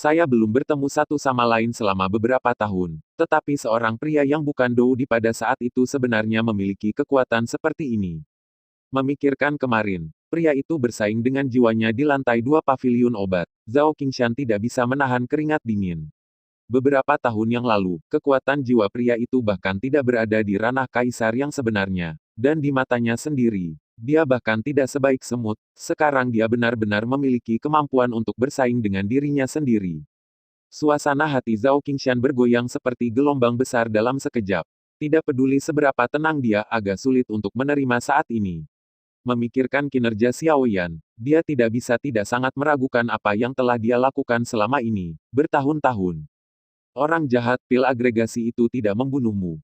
Saya belum bertemu satu sama lain selama beberapa tahun, tetapi seorang pria yang bukan Dou di pada saat itu sebenarnya memiliki kekuatan seperti ini. Memikirkan kemarin, pria itu bersaing dengan jiwanya di lantai 2 paviliun obat. Zhao Qingshan tidak bisa menahan keringat dingin. Beberapa tahun yang lalu, kekuatan jiwa pria itu bahkan tidak berada di ranah kaisar yang sebenarnya. Dan di matanya sendiri, dia bahkan tidak sebaik semut. Sekarang dia benar-benar memiliki kemampuan untuk bersaing dengan dirinya sendiri. Suasana hati Zhao Qingshan bergoyang seperti gelombang besar dalam sekejap. Tidak peduli seberapa tenang dia, agak sulit untuk menerima saat ini. Memikirkan kinerja Xiao Yan, dia tidak bisa tidak sangat meragukan apa yang telah dia lakukan selama ini, bertahun-tahun. Orang jahat pil agregasi itu tidak membunuhmu.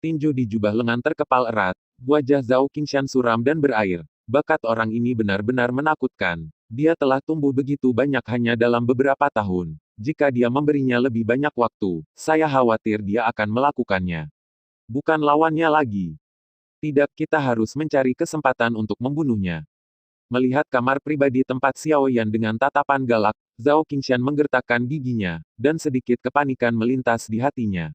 Tinju di jubah lengan terkepal erat, wajah Zhao Qingshan suram dan berair. Bakat orang ini benar-benar menakutkan. Dia telah tumbuh begitu banyak hanya dalam beberapa tahun. Jika dia memberinya lebih banyak waktu, saya khawatir dia akan melakukannya. Bukan lawannya lagi. Tidak, kita harus mencari kesempatan untuk membunuhnya. Melihat kamar pribadi tempat Xiao Yan dengan tatapan galak, Zhao Qingshan menggertakkan giginya, dan sedikit kepanikan melintas di hatinya.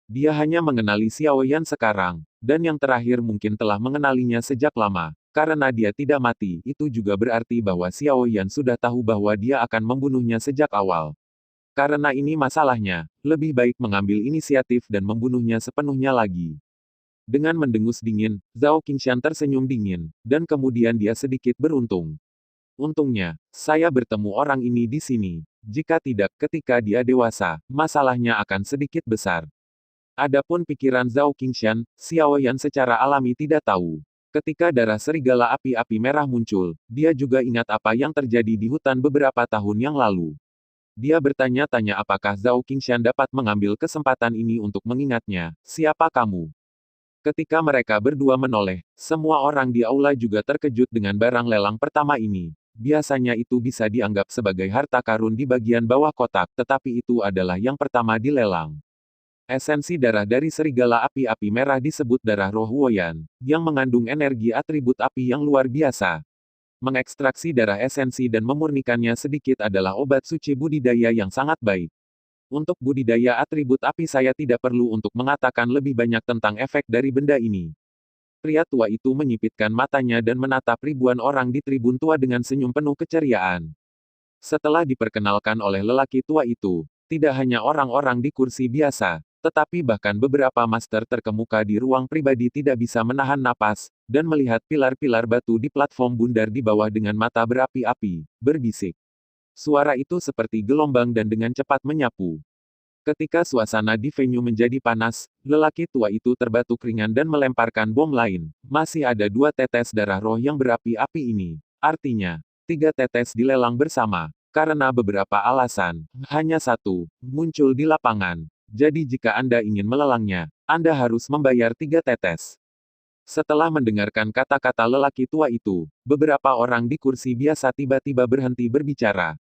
Dia hanya mengenali Xiao Yan sekarang, dan yang terakhir mungkin telah mengenalinya sejak lama. Karena dia tidak mati, itu juga berarti bahwa Xiao Yan sudah tahu bahwa dia akan membunuhnya sejak awal. Karena ini masalahnya, lebih baik mengambil inisiatif dan membunuhnya sepenuhnya lagi. Dengan mendengus dingin, Zhao Qingshan tersenyum dingin, dan kemudian dia sedikit beruntung. Untungnya, saya bertemu orang ini di sini. Jika tidak, ketika dia dewasa, masalahnya akan sedikit besar. Adapun pikiran Zhao Qingshan, Xiao Yan secara alami tidak tahu. Ketika darah serigala api-api merah muncul, dia juga ingat apa yang terjadi di hutan beberapa tahun yang lalu. Dia bertanya-tanya apakah Zhao Qingshan dapat mengambil kesempatan ini untuk mengingatnya, siapa kamu? Ketika mereka berdua menoleh, semua orang di aula juga terkejut dengan barang lelang pertama ini. Biasanya itu bisa dianggap sebagai harta karun di bagian bawah kotak, tetapi itu adalah yang pertama dilelang. Esensi darah dari serigala api-api merah disebut darah roh Woyan, yang mengandung energi atribut api yang luar biasa. Mengekstraksi darah esensi dan memurnikannya sedikit adalah obat suci budidaya yang sangat baik. Untuk budidaya atribut api saya tidak perlu untuk mengatakan lebih banyak tentang efek dari benda ini. Pria tua itu menyipitkan matanya dan menatap ribuan orang di tribun tua dengan senyum penuh keceriaan. Setelah diperkenalkan oleh lelaki tua itu, tidak hanya orang-orang di kursi biasa, tetapi bahkan beberapa master terkemuka di ruang pribadi tidak bisa menahan napas, dan melihat pilar-pilar batu di platform bundar di bawah dengan mata berapi-api, berbisik. Suara itu seperti gelombang dan dengan cepat menyapu. Ketika suasana di venue menjadi panas, lelaki tua itu terbatuk ringan dan melemparkan bom lain. Masih ada 2 tetes darah roh yang berapi-api ini. Artinya, 3 tetes dilelang bersama. Karena beberapa alasan, hanya satu, muncul di lapangan. Jadi jika Anda ingin melelangnya, Anda harus membayar 3 tetes. Setelah mendengarkan kata-kata lelaki tua itu, beberapa orang di kursi biasa tiba-tiba berhenti berbicara.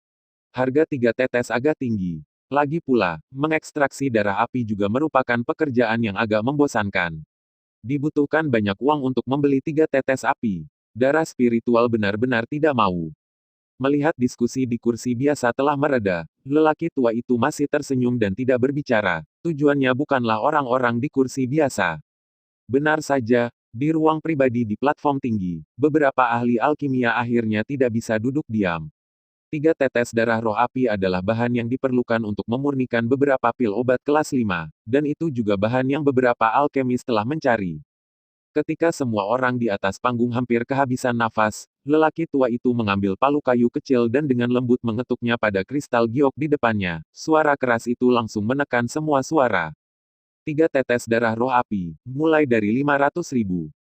Harga 3 tetes agak tinggi. Lagi pula, mengekstraksi darah api juga merupakan pekerjaan yang agak membosankan. Dibutuhkan banyak uang untuk membeli 3 tetes api. Darah spiritual benar-benar tidak mau. Melihat diskusi di kursi biasa telah mereda, lelaki tua itu masih tersenyum dan tidak berbicara. Tujuannya bukanlah orang-orang di kursi biasa. Benar saja, di ruang pribadi di platform tinggi, beberapa ahli alkimia akhirnya tidak bisa duduk diam. 3 tetes darah roh api adalah bahan yang diperlukan untuk memurnikan beberapa pil obat kelas 5, dan itu juga bahan yang beberapa alkemis telah mencari. Ketika semua orang di atas panggung hampir kehabisan nafas, lelaki tua itu mengambil palu kayu kecil dan dengan lembut mengetuknya pada kristal giok di depannya. Suara keras itu langsung menekan semua suara. 3 tetes darah roh api, mulai dari 500.000.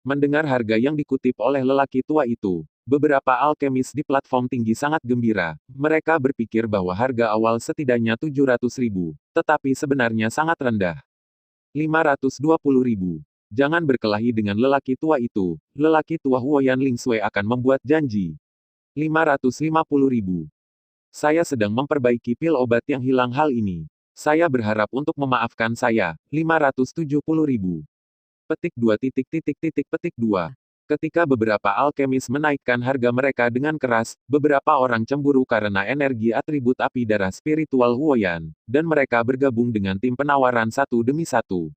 Mendengar harga yang dikutip oleh lelaki tua itu, beberapa alkemis di platform tinggi sangat gembira. Mereka berpikir bahwa harga awal setidaknya 700.000, tetapi sebenarnya sangat rendah. 520.000. Jangan berkelahi dengan lelaki tua itu. Lelaki tua Huoyan Lingsui akan membuat janji. 550.000. Saya sedang memperbaiki pil obat yang hilang hal ini. Saya berharap untuk memaafkan saya. 570.000. Petik 2. Ketika beberapa alkemis menaikkan harga mereka dengan keras, beberapa orang cemburu karena energi atribut api darah spiritual Huoyan, dan mereka bergabung dengan tim penawaran satu demi satu.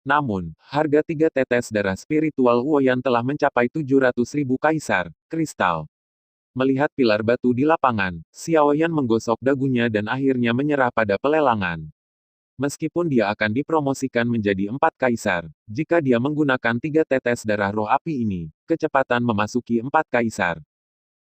Namun, harga 3 tetes darah spiritual Huoyan telah mencapai 700.000 kaisar kristal. Melihat pilar batu di lapangan, Xiaoyan menggosok dagunya dan akhirnya menyerah pada pelelangan. Meskipun dia akan dipromosikan menjadi 4 kaisar, jika dia menggunakan 3 tetes darah roh api ini, kecepatan memasuki 4 kaisar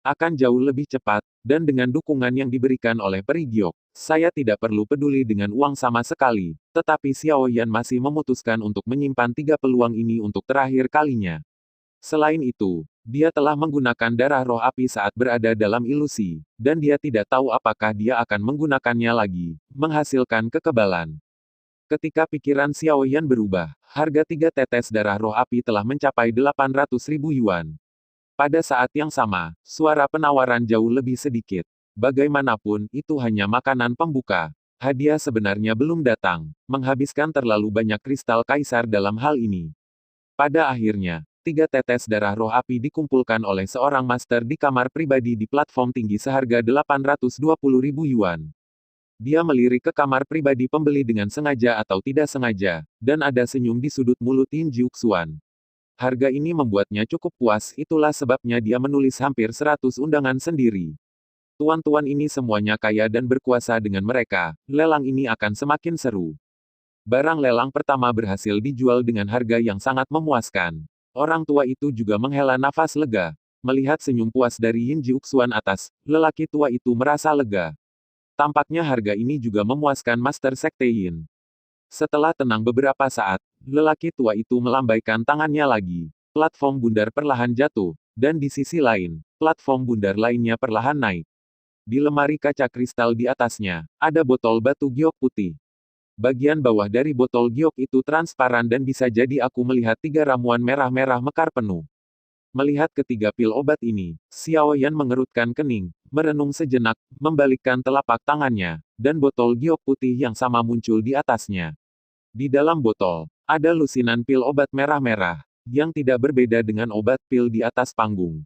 akan jauh lebih cepat, dan dengan dukungan yang diberikan oleh Peri Giok, saya tidak perlu peduli dengan uang sama sekali, tetapi Xiaoyan masih memutuskan untuk menyimpan 3 peluang ini untuk terakhir kalinya. Selain itu, dia telah menggunakan darah roh api saat berada dalam ilusi, dan dia tidak tahu apakah dia akan menggunakannya lagi, menghasilkan kekebalan. Ketika pikiran Xiaoyan berubah, harga 3 tetes darah roh api telah mencapai 800.000 yuan. Pada saat yang sama, suara penawaran jauh lebih sedikit. Bagaimanapun, itu hanya makanan pembuka. Hadiah sebenarnya belum datang, menghabiskan terlalu banyak kristal kaisar dalam hal ini. Pada akhirnya, 3 tetes darah roh api dikumpulkan oleh seorang master di kamar pribadi di platform tinggi seharga 820.000 yuan. Dia melirik ke kamar pribadi pembeli dengan sengaja atau tidak sengaja, dan ada senyum di sudut mulut Yin Jiuxuan. Harga ini membuatnya cukup puas, itulah sebabnya dia menulis hampir 100 undangan sendiri. Tuan-tuan ini semuanya kaya dan berkuasa dengan mereka, lelang ini akan semakin seru. Barang lelang pertama berhasil dijual dengan harga yang sangat memuaskan. Orang tua itu juga menghela nafas lega. Melihat senyum puas dari Yin Jiuxuan atas, lelaki tua itu merasa lega. Tampaknya harga ini juga memuaskan Master Sekte Yin. Setelah tenang beberapa saat, lelaki tua itu melambaikan tangannya lagi. Platform bundar perlahan jatuh, dan di sisi lain, platform bundar lainnya perlahan naik. Di lemari kaca kristal di atasnya, ada botol batu giok putih. Bagian bawah dari botol giok itu transparan dan bisa jadi aku melihat 3 ramuan merah-merah mekar penuh. Melihat ketiga pil obat ini, Xiaoyan mengerutkan kening, merenung sejenak, membalikkan telapak tangannya, dan botol giok putih yang sama muncul di atasnya. Di dalam botol, ada lusinan pil obat merah-merah, yang tidak berbeda dengan obat pil di atas panggung.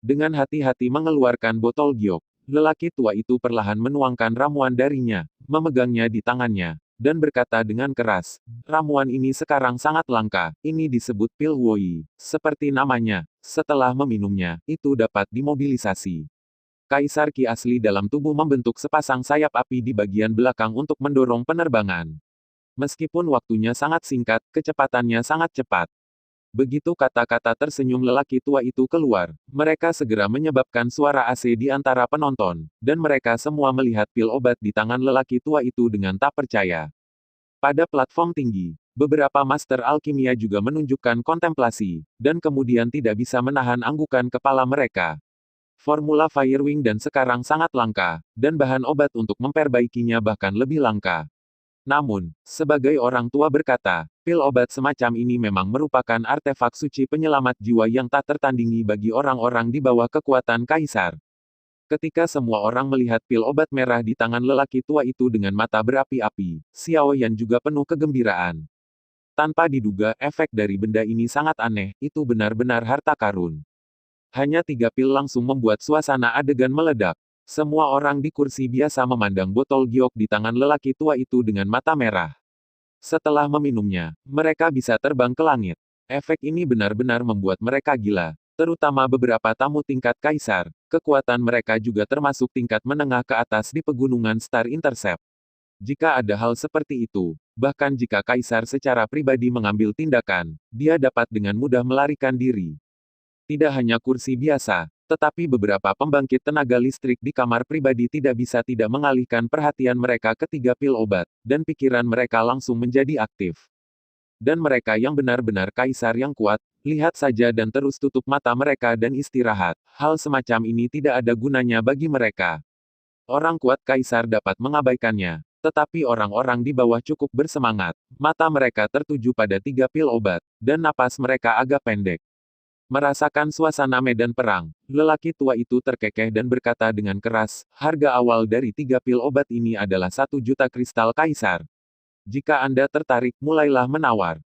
Dengan hati-hati mengeluarkan botol giok, lelaki tua itu perlahan menuangkan ramuan darinya, memegangnya di tangannya, dan berkata dengan keras, ramuan ini sekarang sangat langka, ini disebut pil Woi. Seperti namanya, setelah meminumnya, itu dapat dimobilisasi. Kaisar Ki asli dalam tubuh membentuk sepasang sayap api di bagian belakang untuk mendorong penerbangan. Meskipun waktunya sangat singkat, kecepatannya sangat cepat. Begitu kata-kata tersenyum lelaki tua itu keluar, mereka segera menyebabkan suara AC di antara penonton, dan mereka semua melihat pil obat di tangan lelaki tua itu dengan tak percaya. Pada platform tinggi, beberapa master alkimia juga menunjukkan kontemplasi, dan kemudian tidak bisa menahan anggukan kepala mereka. Formula Firewing dan sekarang sangat langka, dan bahan obat untuk memperbaikinya bahkan lebih langka. Namun, sebagai orang tua berkata, pil obat semacam ini memang merupakan artefak suci penyelamat jiwa yang tak tertandingi bagi orang-orang di bawah kekuatan kaisar. Ketika semua orang melihat pil obat merah di tangan lelaki tua itu dengan mata berapi-api, Xiaoyan juga penuh kegembiraan. Tanpa diduga, efek dari benda ini sangat aneh, itu benar-benar harta karun. Hanya 3 pil langsung membuat suasana adegan meledak. Semua orang di kursi biasa memandang botol giok di tangan lelaki tua itu dengan mata merah. Setelah meminumnya, mereka bisa terbang ke langit. Efek ini benar-benar membuat mereka gila, terutama beberapa tamu tingkat kaisar. Kekuatan mereka juga termasuk tingkat menengah ke atas di pegunungan Star Intercept. Jika ada hal seperti itu, bahkan jika kaisar secara pribadi mengambil tindakan, dia dapat dengan mudah melarikan diri. Tidak hanya kursi biasa, tetapi beberapa pembangkit tenaga listrik di kamar pribadi tidak bisa tidak mengalihkan perhatian mereka ke 3 pil obat, dan pikiran mereka langsung menjadi aktif. Dan mereka yang benar-benar kaisar yang kuat, lihat saja dan terus tutup mata mereka dan istirahat. Hal semacam ini tidak ada gunanya bagi mereka. Orang kuat kaisar dapat mengabaikannya, tetapi orang-orang di bawah cukup bersemangat. Mata mereka tertuju pada 3 pil obat, dan napas mereka agak pendek. Merasakan suasana medan perang, lelaki tua itu terkekeh dan berkata dengan keras, harga awal dari 3 pil obat ini adalah 1 juta kristal kaisar. Jika Anda tertarik, mulailah menawar.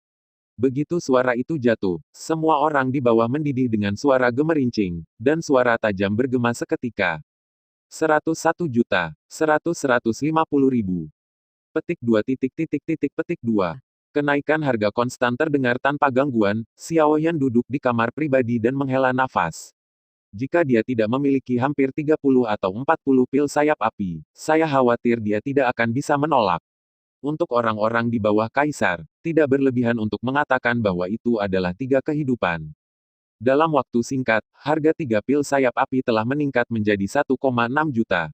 Begitu suara itu jatuh, semua orang di bawah mendidih dengan suara gemerincing, dan suara tajam bergema seketika. 101 juta, 100-150 ribu. Petik 2 titik titik titik petik 2. Kenaikan harga konstan terdengar tanpa gangguan, Xiao Yan duduk di kamar pribadi dan menghela nafas. Jika dia tidak memiliki hampir 30 atau 40 pil sayap api, saya khawatir dia tidak akan bisa menolak. Untuk orang-orang di bawah Kaisar, tidak berlebihan untuk mengatakan bahwa itu adalah 3 kehidupan. Dalam waktu singkat, harga 3 pil sayap api telah meningkat menjadi 1,6 juta.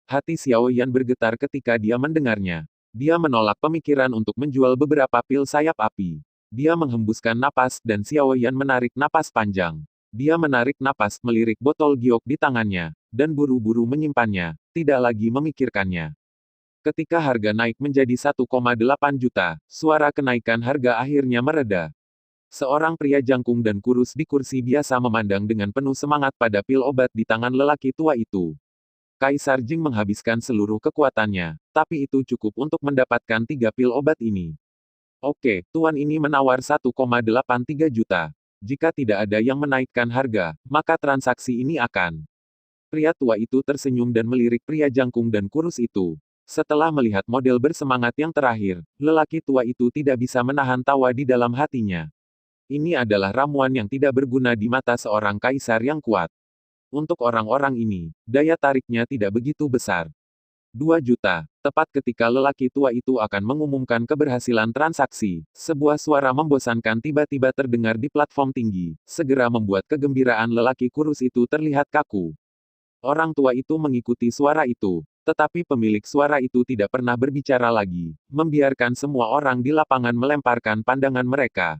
Hati Xiao Yan bergetar ketika dia mendengarnya. Dia menolak pemikiran untuk menjual beberapa pil sayap api. Dia menghembuskan napas dan Xiao Yan menarik napas panjang. Dia menarik napas, melirik botol giok di tangannya, dan buru-buru menyimpannya, tidak lagi memikirkannya. Ketika harga naik menjadi 1,8 juta, suara kenaikan harga akhirnya mereda. Seorang pria jangkung dan kurus di kursi biasa memandang dengan penuh semangat pada pil obat di tangan lelaki tua itu. Kaisar Jing menghabiskan seluruh kekuatannya, tapi itu cukup untuk mendapatkan 3 pil obat ini. Oke, tuan ini menawar 1,83 juta. Jika tidak ada yang menaikkan harga, maka transaksi ini akan. Pria tua itu tersenyum dan melirik pria jangkung dan kurus itu. Setelah melihat model bersemangat yang terakhir, lelaki tua itu tidak bisa menahan tawa di dalam hatinya. Ini adalah ramuan yang tidak berguna di mata seorang kaisar yang kuat. Untuk orang-orang ini, daya tariknya tidak begitu besar. 2 juta. Tepat ketika lelaki tua itu akan mengumumkan keberhasilan transaksi, sebuah suara membosankan tiba-tiba terdengar di platform tinggi, segera membuat kegembiraan lelaki kurus itu terlihat kaku. Orang tua itu mengikuti suara itu, tetapi pemilik suara itu tidak pernah berbicara lagi, membiarkan semua orang di lapangan melemparkan pandangan mereka.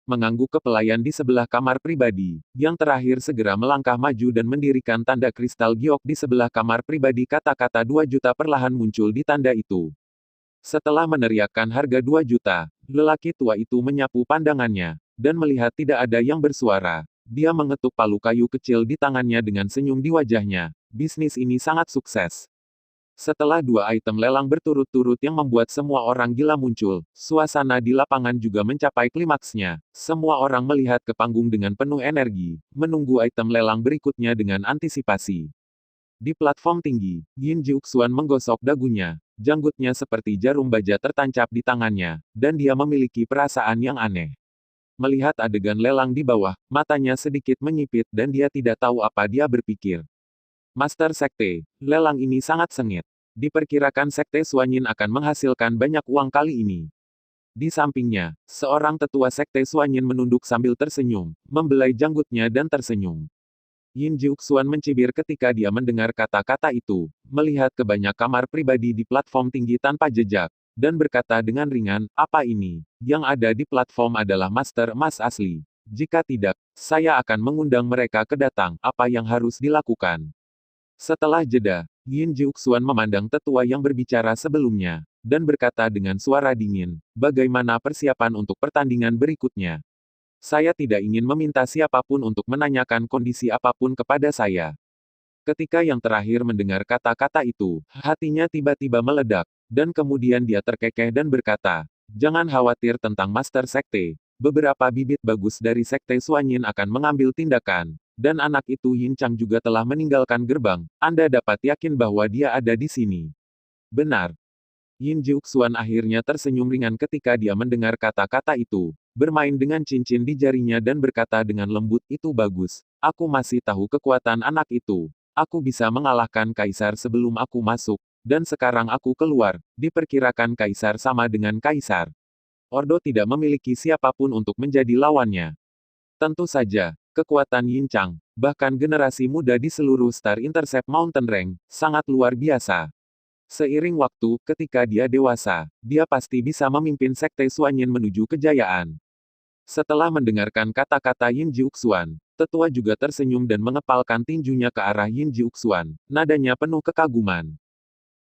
Mengangguk ke pelayan di sebelah kamar pribadi, yang terakhir segera melangkah maju dan mendirikan tanda kristal giok di sebelah kamar pribadi. Kata-kata 2 juta perlahan muncul di tanda itu. Setelah meneriakkan harga 2 juta, lelaki tua itu menyapu pandangannya, dan melihat tidak ada yang bersuara. Dia mengetuk palu kayu kecil di tangannya dengan senyum di wajahnya. Bisnis ini sangat sukses. Setelah 2 item lelang berturut-turut yang membuat semua orang gila muncul, suasana di lapangan juga mencapai klimaksnya. Semua orang melihat ke panggung dengan penuh energi, menunggu item lelang berikutnya dengan antisipasi. Di platform tinggi, Yin Jiuxuan menggosok dagunya. Janggutnya seperti jarum baja tertancap di tangannya, dan dia memiliki perasaan yang aneh. Melihat adegan lelang di bawah, matanya sedikit menyipit dan dia tidak tahu apa dia berpikir. Master Sekte, lelang ini sangat sengit. Diperkirakan Sekte Suanyin akan menghasilkan banyak uang kali ini. Di sampingnya, seorang tetua Sekte Suanyin menunduk sambil tersenyum, membelai janggutnya dan tersenyum. Yin Jiuxuan mencibir ketika dia mendengar kata-kata itu, melihat ke banyak kamar pribadi di platform tinggi tanpa jejak, dan berkata dengan ringan, apa ini? Yang ada di platform adalah Master Emas asli. Jika tidak, saya akan mengundang mereka ke datang. Apa yang harus dilakukan? Setelah jeda, Yin Jiuxuan memandang tetua yang berbicara sebelumnya, dan berkata dengan suara dingin, bagaimana persiapan untuk pertandingan berikutnya? Saya tidak ingin meminta siapapun untuk menanyakan kondisi apapun kepada saya. Ketika yang terakhir mendengar kata-kata itu, hatinya tiba-tiba meledak, dan kemudian dia terkekeh dan berkata, jangan khawatir tentang Master Sekte, beberapa bibit bagus dari Sekte Suanyin akan mengambil tindakan. Dan anak itu Yin Chang juga telah meninggalkan gerbang, Anda dapat yakin bahwa dia ada di sini. Benar. Yin Jiuxuan akhirnya tersenyum ringan ketika dia mendengar kata-kata itu, bermain dengan cincin di jarinya dan berkata dengan lembut, itu bagus. Aku masih tahu kekuatan anak itu. Aku bisa mengalahkan Kaisar sebelum aku masuk, dan sekarang aku keluar, diperkirakan Kaisar sama dengan Kaisar. Ordo tidak memiliki siapapun untuk menjadi lawannya. Tentu saja, kekuatan Yin Chang, bahkan generasi muda di seluruh Star Intercept Mountain Rank, sangat luar biasa. Seiring waktu, ketika dia dewasa, dia pasti bisa memimpin Sekte Suanyin menuju kejayaan. Setelah mendengarkan kata-kata Yin Jiuxuan, tetua juga tersenyum dan mengepalkan tinjunya ke arah Yin Jiuxuan, nadanya penuh kekaguman.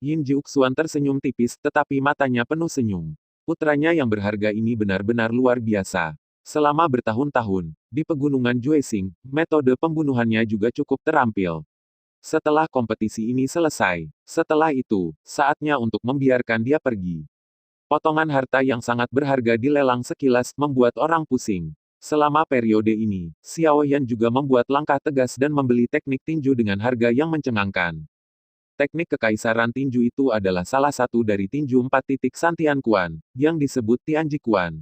Yin Jiuxuan tersenyum tipis tetapi matanya penuh senyum. Putranya yang berharga ini benar-benar luar biasa. Selama bertahun-tahun, di pegunungan Juesing, metode pembunuhannya juga cukup terampil. Setelah kompetisi ini selesai, setelah itu, saatnya untuk membiarkan dia pergi. Potongan harta yang sangat berharga dilelang sekilas, membuat orang pusing. Selama periode ini, Xiao Yan juga membuat langkah tegas dan membeli teknik tinju dengan harga yang mencengangkan. Teknik kekaisaran tinju itu adalah salah satu dari tinju 4 Santian Quan, yang disebut Tianji Quan.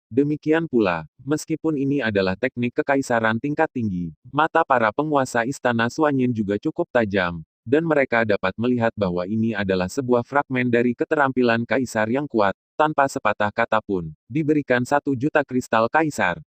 Demikian pula, meskipun ini adalah teknik kekaisaran tingkat tinggi, mata para penguasa istana Suanyin juga cukup tajam, dan mereka dapat melihat bahwa ini adalah sebuah fragmen dari keterampilan kaisar yang kuat, tanpa sepatah kata pun, diberikan 1 juta kristal kaisar.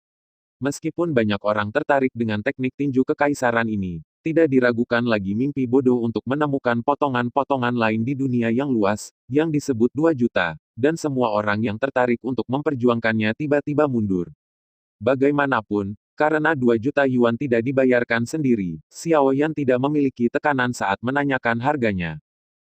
Meskipun banyak orang tertarik dengan teknik tinju kekaisaran ini, tidak diragukan lagi mimpi bodoh untuk menemukan potongan-potongan lain di dunia yang luas, yang disebut 2 juta, dan semua orang yang tertarik untuk memperjuangkannya tiba-tiba mundur. Bagaimanapun, karena 2 juta yuan tidak dibayarkan sendiri, Xiao Yan tidak memiliki tekanan saat menanyakan harganya.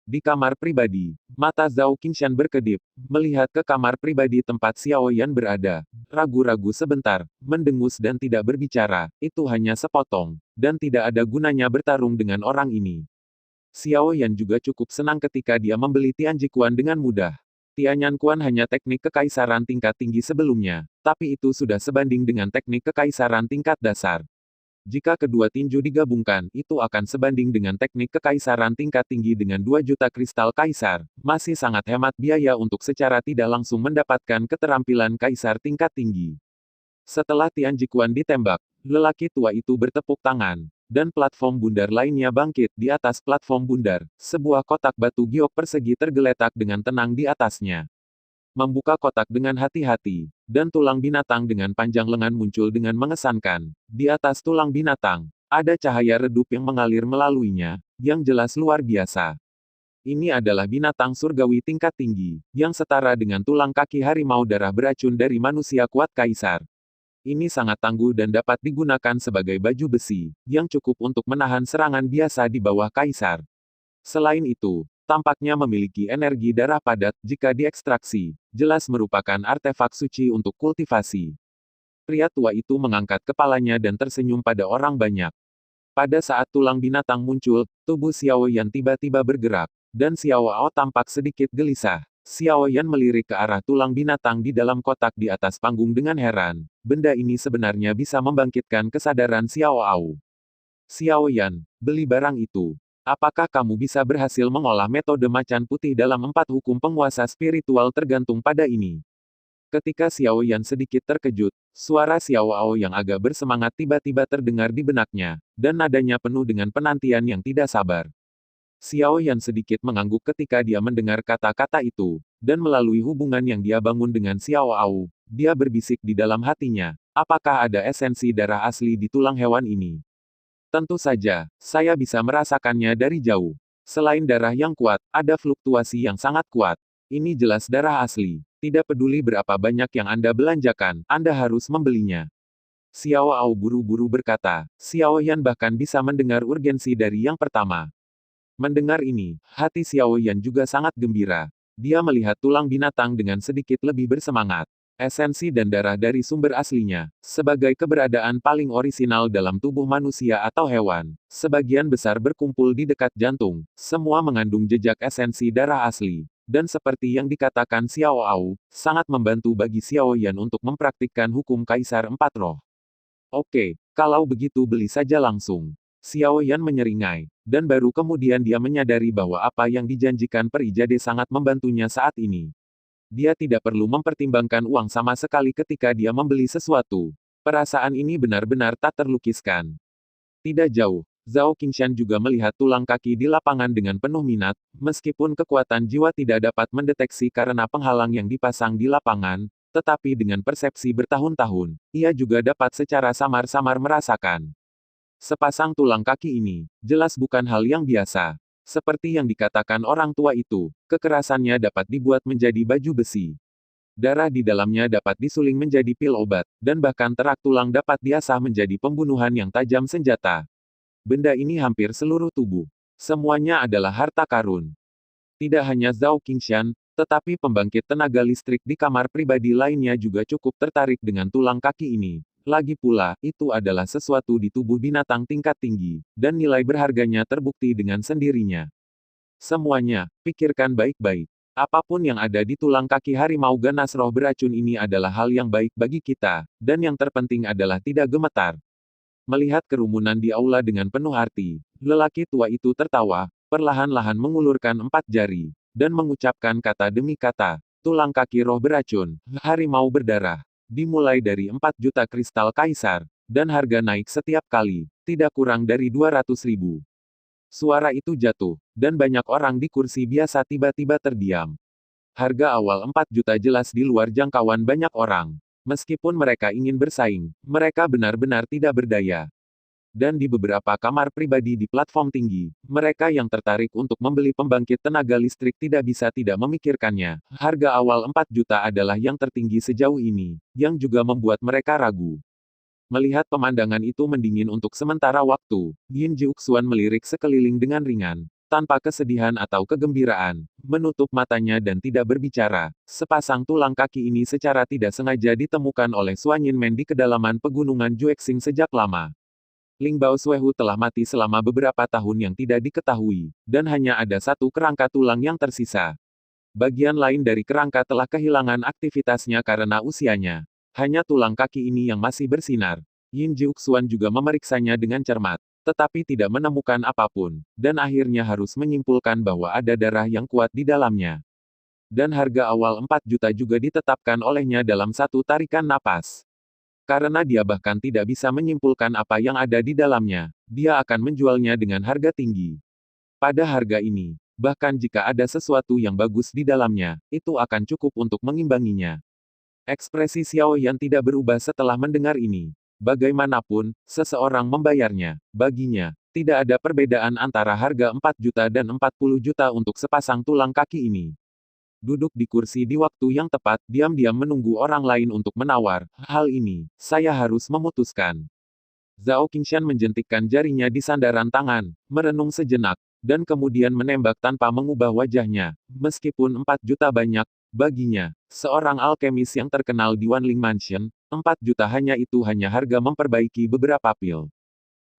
Di kamar pribadi, mata Zhao Qingshan berkedip, melihat ke kamar pribadi tempat Xiao Yan berada, ragu-ragu sebentar, mendengus dan tidak berbicara, itu hanya sepotong, dan tidak ada gunanya bertarung dengan orang ini. Xiao Yan juga cukup senang ketika dia membeli Tianji Quan dengan mudah. Tianyan Quan hanya teknik kekaisaran tingkat tinggi sebelumnya, tapi itu sudah sebanding dengan teknik kekaisaran tingkat dasar. Jika kedua tinju digabungkan, itu akan sebanding dengan teknik kekaisaran tingkat tinggi dengan 2 juta kristal kaisar, masih sangat hemat biaya untuk secara tidak langsung mendapatkan keterampilan kaisar tingkat tinggi. Setelah Tianji Quan ditembak, lelaki tua itu bertepuk tangan, dan platform bundar lainnya bangkit di atas platform bundar, sebuah kotak batu giok persegi tergeletak dengan tenang di atasnya. Membuka kotak dengan hati-hati, dan tulang binatang dengan panjang lengan muncul dengan mengesankan. Di atas tulang binatang, ada cahaya redup yang mengalir melaluinya, yang jelas luar biasa. Ini adalah binatang surgawi tingkat tinggi, yang setara dengan tulang kaki harimau darah beracun dari manusia kuat kaisar. Ini sangat tangguh dan dapat digunakan sebagai baju besi, yang cukup untuk menahan serangan biasa di bawah kaisar. Selain itu, tampaknya memiliki energi darah padat jika diekstraksi, jelas merupakan artefak suci untuk kultivasi. Pria tua itu mengangkat kepalanya dan tersenyum pada orang banyak. Pada saat tulang binatang muncul, tubuh Xiao Yan tiba-tiba bergerak, dan Xiao Ao tampak sedikit gelisah. Xiao Yan melirik ke arah tulang binatang di dalam kotak di atas panggung dengan heran. Benda ini sebenarnya bisa membangkitkan kesadaran Xiao Ao. Xiao Yan, beli barang itu. Apakah kamu bisa berhasil mengolah metode macan putih dalam 4 hukum penguasa spiritual tergantung pada ini? Ketika Xiao Yan sedikit terkejut, suara Xiao Ao yang agak bersemangat tiba-tiba terdengar di benaknya, dan nadanya penuh dengan penantian yang tidak sabar. Xiao Yan sedikit mengangguk ketika dia mendengar kata-kata itu, dan melalui hubungan yang dia bangun dengan Xiao Ao, dia berbisik di dalam hatinya, apakah ada esensi darah asli di tulang hewan ini? Tentu saja, saya bisa merasakannya dari jauh. Selain darah yang kuat, ada fluktuasi yang sangat kuat. Ini jelas darah asli. Tidak peduli berapa banyak yang Anda belanjakan, Anda harus membelinya. Xiao Ao buru-buru berkata. Xiao Yan bahkan bisa mendengar urgensi dari yang pertama. Mendengar ini, hati Xiao Yan juga sangat gembira. Dia melihat tulang binatang dengan sedikit lebih bersemangat. Esensi dan darah dari sumber aslinya, sebagai keberadaan paling orisinal dalam tubuh manusia atau hewan, sebagian besar berkumpul di dekat jantung, semua mengandung jejak esensi darah asli. Dan seperti yang dikatakan Xiao Ao, sangat membantu bagi Xiao Yan untuk mempraktikkan hukum Kaisar 4 Roh. Oke, kalau begitu beli saja langsung. Xiao Yan menyeringai, dan baru kemudian dia menyadari bahwa apa yang dijanjikan Peri Jade sangat membantunya saat ini. Dia tidak perlu mempertimbangkan uang sama sekali ketika dia membeli sesuatu. Perasaan ini benar-benar tak terlukiskan. Tidak jauh, Zhao Qingshan juga melihat tulang kaki di lapangan dengan penuh minat, meskipun kekuatan jiwa tidak dapat mendeteksi karena penghalang yang dipasang di lapangan, tetapi dengan persepsi bertahun-tahun, ia juga dapat secara samar-samar merasakan. Sepasang tulang kaki ini, jelas bukan hal yang biasa. Seperti yang dikatakan orang tua itu, kekerasannya dapat dibuat menjadi baju besi. Darah di dalamnya dapat disuling menjadi pil obat, dan bahkan terak tulang dapat diasah menjadi pembunuhan yang tajam senjata. Benda ini hampir seluruh tubuh. Semuanya adalah harta karun. Tidak hanya Zhao Qingshan, tetapi pembangkit tenaga listrik di kamar pribadi lainnya juga cukup tertarik dengan tulang kaki ini. Lagi pula, itu adalah sesuatu di tubuh binatang tingkat tinggi, dan nilai berharganya terbukti dengan sendirinya. Semuanya, pikirkan baik-baik. Apapun yang ada di tulang kaki harimau ganas roh beracun ini adalah hal yang baik bagi kita, dan yang terpenting adalah tidak gemetar. Melihat kerumunan di aula dengan penuh arti, lelaki tua itu tertawa, perlahan-lahan mengulurkan 4 jari, dan mengucapkan kata demi kata, tulang kaki roh beracun, harimau berdarah, dimulai dari 4 juta kristal kaisar, dan harga naik setiap kali, tidak kurang dari 200.000. Suara itu jatuh, dan banyak orang di kursi biasa tiba-tiba terdiam. Harga awal 4 juta jelas di luar jangkauan banyak orang. Meskipun mereka ingin bersaing, mereka benar-benar tidak berdaya. Dan di beberapa kamar pribadi di platform tinggi, mereka yang tertarik untuk membeli pembangkit tenaga listrik tidak bisa tidak memikirkannya. Harga awal 4 juta adalah yang tertinggi sejauh ini, yang juga membuat mereka ragu. Melihat pemandangan itu mendingin untuk sementara waktu, Yin Jiuxuan melirik sekeliling dengan ringan, tanpa kesedihan atau kegembiraan, menutup matanya dan tidak berbicara. Sepasang tulang kaki ini secara tidak sengaja ditemukan oleh Suan Yinmen di kedalaman pegunungan Juexing sejak lama. Ling Bao Suehu telah mati selama beberapa tahun yang tidak diketahui, dan hanya ada satu kerangka tulang yang tersisa. Bagian lain dari kerangka telah kehilangan aktivitasnya karena usianya. Hanya tulang kaki ini yang masih bersinar. Yin Jiuxuan juga memeriksanya dengan cermat, tetapi tidak menemukan apapun, dan akhirnya harus menyimpulkan bahwa ada darah yang kuat di dalamnya. Dan harga awal 4 juta juga ditetapkan olehnya dalam satu tarikan napas. Karena dia bahkan tidak bisa menyimpulkan apa yang ada di dalamnya, dia akan menjualnya dengan harga tinggi. Pada harga ini, bahkan jika ada sesuatu yang bagus di dalamnya, itu akan cukup untuk mengimbanginya. Ekspresi Xiao Yan tidak berubah setelah mendengar ini. Bagaimanapun, seseorang membayarnya. Baginya, tidak ada perbedaan antara harga 4 juta dan 40 juta untuk sepasang tulang kaki ini. Duduk di kursi di waktu yang tepat, diam-diam menunggu orang lain untuk menawar. Hal ini, saya harus memutuskan. Zhao Qingshan menjentikkan jarinya di sandaran tangan, merenung sejenak, dan kemudian menembak tanpa mengubah wajahnya. Meskipun 4 juta banyak, baginya, seorang alkemis yang terkenal di Wanling Mansion, 4 juta hanya harga memperbaiki beberapa pil.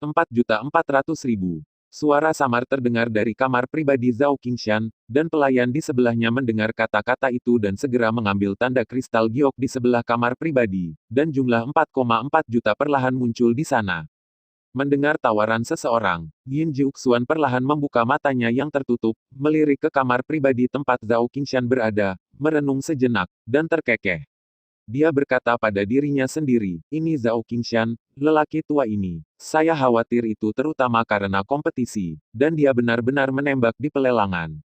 4.400.000. Suara samar terdengar dari kamar pribadi Zhao Qingshan, dan pelayan di sebelahnya mendengar kata-kata itu dan segera mengambil tanda kristal giok di sebelah kamar pribadi, dan jumlah 4,4 juta perlahan muncul di sana. Mendengar tawaran seseorang, Yin Jiuxuan perlahan membuka matanya yang tertutup, melirik ke kamar pribadi tempat Zhao Qingshan berada, merenung sejenak, dan terkekeh. Dia berkata pada dirinya sendiri, ini Zhao Qingshan, lelaki tua ini. Saya khawatir itu terutama karena kompetisi, dan dia benar-benar menembak di pelelangan.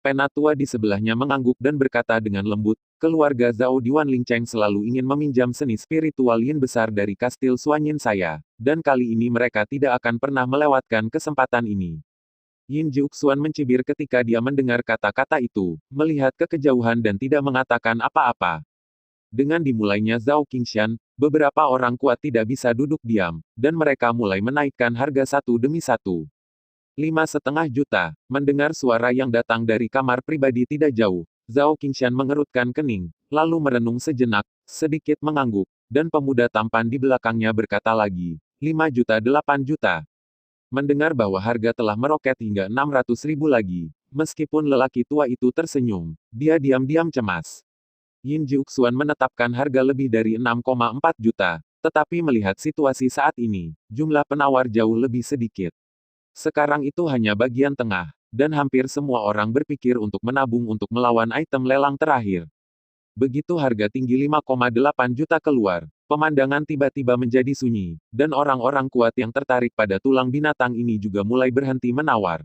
Penatua di sebelahnya mengangguk dan berkata dengan lembut, keluarga Zhao di Wanlingcheng selalu ingin meminjam seni spiritual Yin besar dari kastil Suanyin saya, dan kali ini mereka tidak akan pernah melewatkan kesempatan ini. Yin Jiuxuan mencibir ketika dia mendengar kata-kata itu, melihat ke kejauhan dan tidak mengatakan apa-apa. Dengan dimulainya Zhao Qingshan, beberapa orang kuat tidak bisa duduk diam, dan mereka mulai menaikkan harga satu demi satu. 5,5 juta. Mendengar suara yang datang dari kamar pribadi tidak jauh, Zhao Qingshan mengerutkan kening, lalu merenung sejenak, sedikit mengangguk, dan pemuda tampan di belakangnya berkata lagi, 5,8 juta. Mendengar bahwa harga telah meroket hingga 600.000 lagi, meskipun lelaki tua itu tersenyum, dia diam-diam cemas. Yin Jiuxuan menetapkan harga lebih dari 6,4 juta, tetapi melihat situasi saat ini, jumlah penawar jauh lebih sedikit. Sekarang itu hanya bagian tengah, dan hampir semua orang berpikir untuk menabung untuk melawan item lelang terakhir. Begitu harga tinggi 5,8 juta keluar, pemandangan tiba-tiba menjadi sunyi, dan orang-orang kuat yang tertarik pada tulang binatang ini juga mulai berhenti menawar.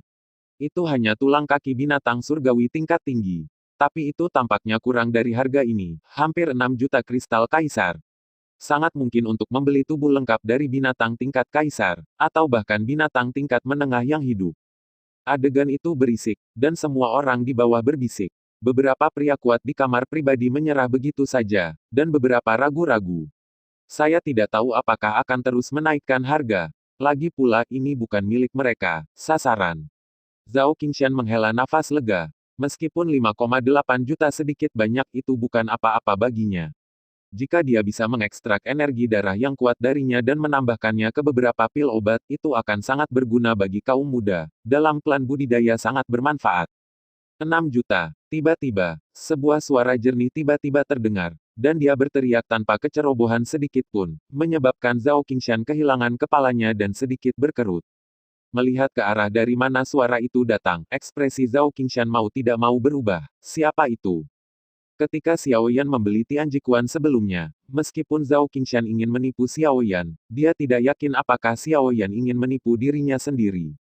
Itu hanya tulang kaki binatang surgawi tingkat tinggi. Tapi itu tampaknya kurang dari harga ini, hampir 6 juta kristal kaisar. Sangat mungkin untuk membeli tubuh lengkap dari binatang tingkat kaisar, atau bahkan binatang tingkat menengah yang hidup. Adegan itu berisik, dan semua orang di bawah berbisik. Beberapa pria kuat di kamar pribadi menyerah begitu saja, dan beberapa ragu-ragu. Saya tidak tahu apakah akan terus menaikkan harga. Lagi pula ini bukan milik mereka, sasaran. Zhao Qingshan menghela nafas lega. Meskipun 5,8 juta sedikit banyak itu bukan apa-apa baginya. Jika dia bisa mengekstrak energi darah yang kuat darinya dan menambahkannya ke beberapa pil obat, itu akan sangat berguna bagi kaum muda. Dalam klan budidaya sangat bermanfaat. 6 juta. Tiba-tiba, sebuah suara jernih tiba-tiba terdengar, dan dia berteriak tanpa kecerobohan sedikit pun, menyebabkan Zhao Qingshan kehilangan kepalanya dan sedikit berkerut. Melihat ke arah dari mana suara itu datang, ekspresi Zhao Qingshan mau tidak mau berubah. Siapa itu? Ketika Xiao Yan membeli Tian Jikuan sebelumnya, meskipun Zhao Qingshan ingin menipu Xiao Yan, dia tidak yakin apakah Xiao Yan ingin menipu dirinya sendiri.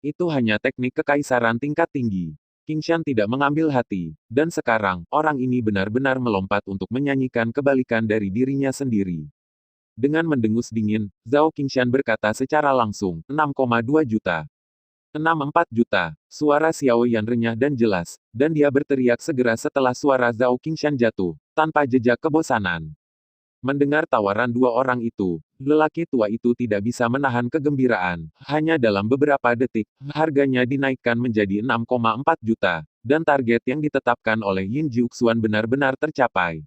Itu hanya teknik kekaisaran tingkat tinggi. Qingshan tidak mengambil hati, dan sekarang, orang ini benar-benar melompat untuk menyanyikan kebalikan dari dirinya sendiri. Dengan mendengus dingin, Zhao Qingshan berkata secara langsung, 6,2 juta. 64 juta. Suara Xiao Yan renyah dan jelas, dan dia berteriak segera setelah suara Zhao Qingshan jatuh, tanpa jejak kebosanan. Mendengar tawaran dua orang itu, lelaki tua itu tidak bisa menahan kegembiraan. Hanya dalam beberapa detik, harganya dinaikkan menjadi 6,4 juta, dan target yang ditetapkan oleh Yin Jiuxuan benar-benar tercapai.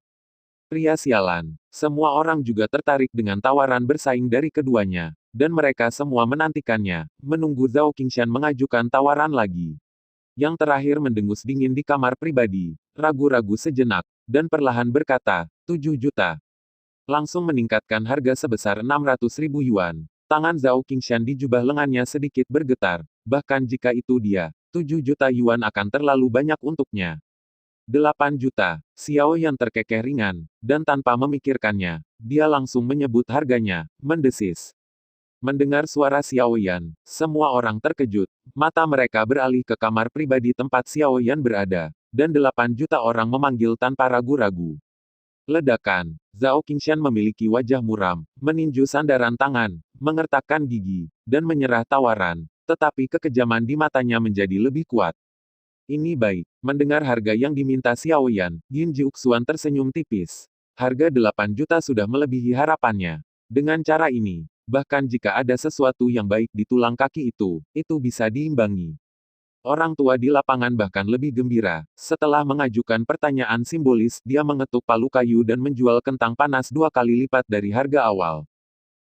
Pria sialan. Semua orang juga tertarik dengan tawaran bersaing dari keduanya, dan mereka semua menantikannya, menunggu Zhao Qingshan mengajukan tawaran lagi. Yang terakhir mendengus dingin di kamar pribadi, ragu-ragu sejenak, dan perlahan berkata, 7 juta. Langsung meningkatkan harga sebesar 600.000 yuan. Tangan Zhao Qingshan di jubah lengannya sedikit bergetar, bahkan jika itu dia, 7 juta yuan akan terlalu banyak untuknya. 8 juta. Xiao yang terkekeh ringan, dan tanpa memikirkannya, dia langsung menyebut harganya, mendesis. Mendengar suara Xiao Yan, semua orang terkejut, mata mereka beralih ke kamar pribadi tempat Xiao Yan berada, dan 8 juta orang memanggil tanpa ragu-ragu. Ledakan. Zhao Qingshan memiliki wajah muram, meninju sandaran tangan, mengertakkan gigi, dan menyerah tawaran, tetapi kekejaman di matanya menjadi lebih kuat. Ini baik. Mendengar harga yang diminta Xiao Yan, Yin Jiuxuan tersenyum tipis. Harga 8 juta sudah melebihi harapannya. Dengan cara ini, bahkan jika ada sesuatu yang baik di tulang kaki itu bisa diimbangi. Orang tua di lapangan bahkan lebih gembira. Setelah mengajukan pertanyaan simbolis, dia mengetuk palu kayu dan menjual kentang panas 2 kali lipat dari harga awal.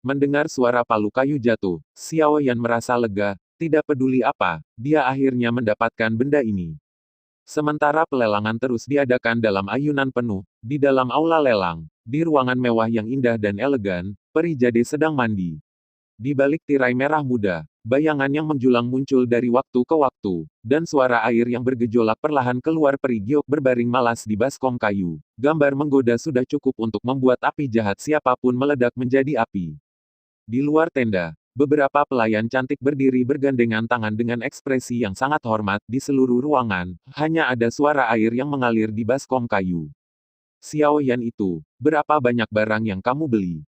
Mendengar suara palu kayu jatuh, Xiao Yan merasa lega, tidak peduli apa, dia akhirnya mendapatkan benda ini. Sementara pelelangan terus diadakan dalam ayunan penuh, di dalam aula lelang, di ruangan mewah yang indah dan elegan, Peri Jade sedang mandi. Di balik tirai merah muda, bayangan yang menjulang muncul dari waktu ke waktu, dan suara air yang bergejolak perlahan keluar. Peri giok berbaring malas di baskom kayu. Gambar menggoda sudah cukup untuk membuat api jahat siapapun meledak menjadi api. Di luar tenda, beberapa pelayan cantik berdiri bergandengan tangan dengan ekspresi yang sangat hormat di seluruh ruangan, hanya ada suara air yang mengalir di baskom kayu. Xiao Yan itu, berapa banyak barang yang kamu beli?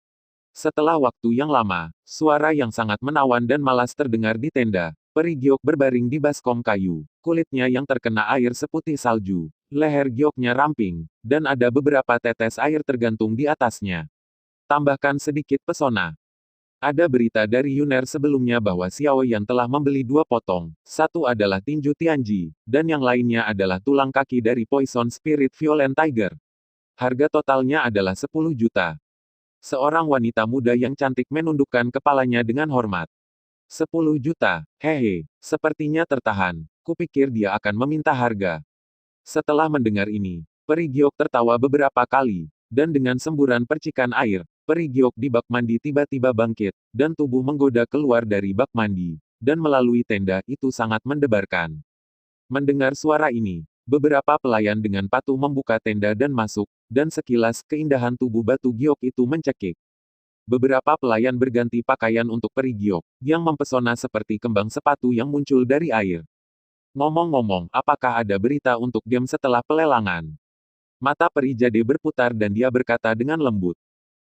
Setelah waktu yang lama, suara yang sangat menawan dan malas terdengar di tenda. Peri giok berbaring di baskom kayu. Kulitnya yang terkena air seputih salju. Leher gioknya ramping, dan ada beberapa tetes air tergantung di atasnya. Tambahkan sedikit pesona. Ada berita dari Yuner sebelumnya bahwa Xiao Yan telah membeli 2 potong. Satu adalah tinju Tianji, dan yang lainnya adalah tulang kaki dari Poison Spirit Violent Tiger. Harga totalnya adalah 10 juta. Seorang wanita muda yang cantik menundukkan kepalanya dengan hormat. 10 juta, hehe, sepertinya tertahan, kupikir dia akan meminta harga. Setelah mendengar ini, Peri giok tertawa beberapa kali, dan dengan semburan percikan air, Peri giok di bak mandi tiba-tiba bangkit, dan tubuh menggoda keluar dari bak mandi, dan melalui tenda itu sangat mendebarkan. Mendengar suara ini, beberapa pelayan dengan patuh membuka tenda dan masuk, dan sekilas keindahan tubuh batu giok itu mencekik. Beberapa pelayan berganti pakaian untuk Peri giok, yang mempesona seperti kembang sepatu yang muncul dari air. Ngomong-ngomong, apakah ada berita untuk game setelah pelelangan? Mata Peri Jade berputar dan dia berkata dengan lembut.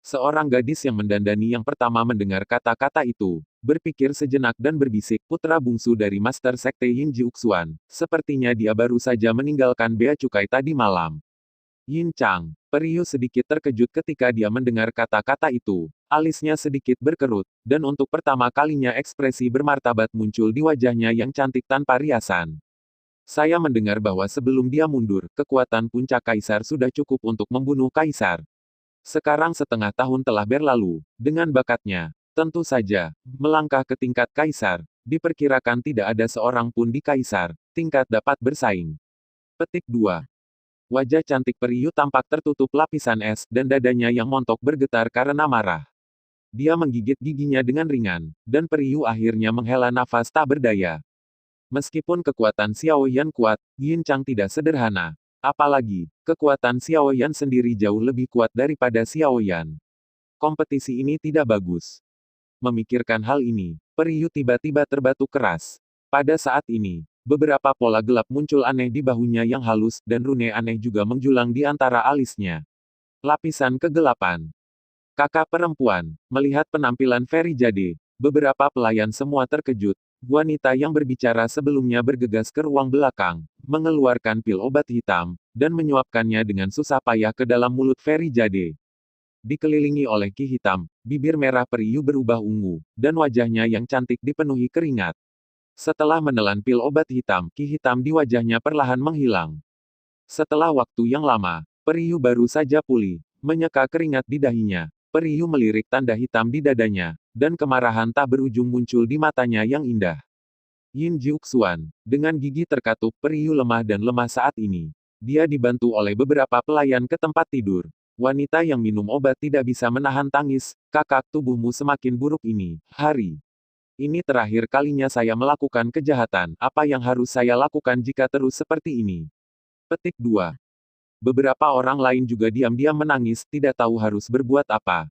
Seorang gadis yang mendandani yang pertama mendengar kata-kata itu, berpikir sejenak dan berbisik, putra bungsu dari Master Sekte Yin Jiuxuan, sepertinya dia baru saja meninggalkan bea cukai tadi malam. Yin Chang, Periu sedikit terkejut ketika dia mendengar kata-kata itu, alisnya sedikit berkerut, dan untuk pertama kalinya ekspresi bermartabat muncul di wajahnya yang cantik tanpa riasan. Saya mendengar bahwa sebelum dia mundur, kekuatan puncak kaisar sudah cukup untuk membunuh kaisar. Sekarang setengah tahun telah berlalu, dengan bakatnya, tentu saja, melangkah ke tingkat kaisar, diperkirakan tidak ada seorang pun di kaisar tingkat dapat bersaing. Petik 2. Wajah cantik Periyu tampak tertutup lapisan es, dan dadanya yang montok bergetar karena marah. Dia menggigit giginya dengan ringan, dan Periyu akhirnya menghela nafas tak berdaya. Meskipun kekuatan Xiao Yan kuat, Yin Chang tidak sederhana. Apalagi, kekuatan Xiao Yan sendiri jauh lebih kuat daripada Xiao Yan. Kompetisi ini tidak bagus. Memikirkan hal ini, Periyu tiba-tiba terbatuk keras. Pada saat ini, beberapa pola gelap muncul aneh di bahunya yang halus, dan rune aneh juga menjulang di antara alisnya. Lapisan kegelapan. Kakak perempuan, melihat penampilan Ferry Jade, beberapa pelayan semua terkejut. Wanita yang berbicara sebelumnya bergegas ke ruang belakang, mengeluarkan pil obat hitam, dan menyuapkannya dengan susah payah ke dalam mulut Ferry Jade. Dikelilingi oleh ki hitam, bibir merah Periyu berubah ungu, dan wajahnya yang cantik dipenuhi keringat. Setelah menelan pil obat hitam, ki hitam di wajahnya perlahan menghilang. Setelah waktu yang lama, Periyu baru saja pulih, menyeka keringat di dahinya. Periyu melirik tanda hitam di dadanya, dan kemarahan tak berujung muncul di matanya yang indah. Yin Jiuxuan, dengan gigi terkatup, Periyu lemah dan lemah saat ini. Dia dibantu oleh beberapa pelayan ke tempat tidur. Wanita yang minum obat tidak bisa menahan tangis. Kakak, tubuhmu semakin buruk ini. Hari ini terakhir kalinya saya melakukan kejahatan. Apa yang harus saya lakukan jika terus seperti ini? Petik 2. Beberapa orang lain juga diam-diam menangis, tidak tahu harus berbuat apa.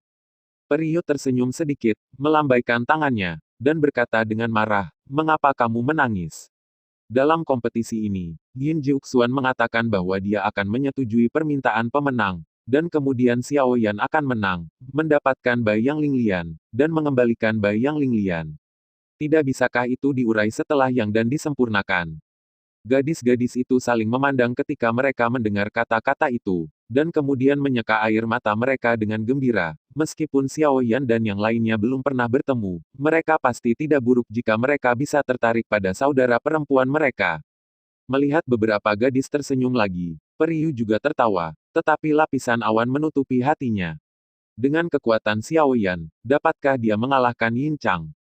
Periyu tersenyum sedikit, melambaikan tangannya, dan berkata dengan marah, "Mengapa kamu menangis?" Dalam kompetisi ini, Yin Jiuxuan mengatakan bahwa dia akan menyetujui permintaan pemenang, dan kemudian Xiao Yan akan menang, mendapatkan Bai Yang Linglian, dan mengembalikan Bai Yang Linglian. Tidak bisakah itu diurai setelah Yang dan disempurnakan? Gadis-gadis itu saling memandang ketika mereka mendengar kata-kata itu, dan kemudian menyeka air mata mereka dengan gembira. Meskipun Xiao Yan dan yang lainnya belum pernah bertemu, mereka pasti tidak buruk jika mereka bisa tertarik pada saudara perempuan mereka. Melihat beberapa gadis tersenyum lagi, Periyu juga tertawa, tetapi lapisan awan menutupi hatinya. Dengan kekuatan Xiao Yan, dapatkah dia mengalahkan Yin Chang?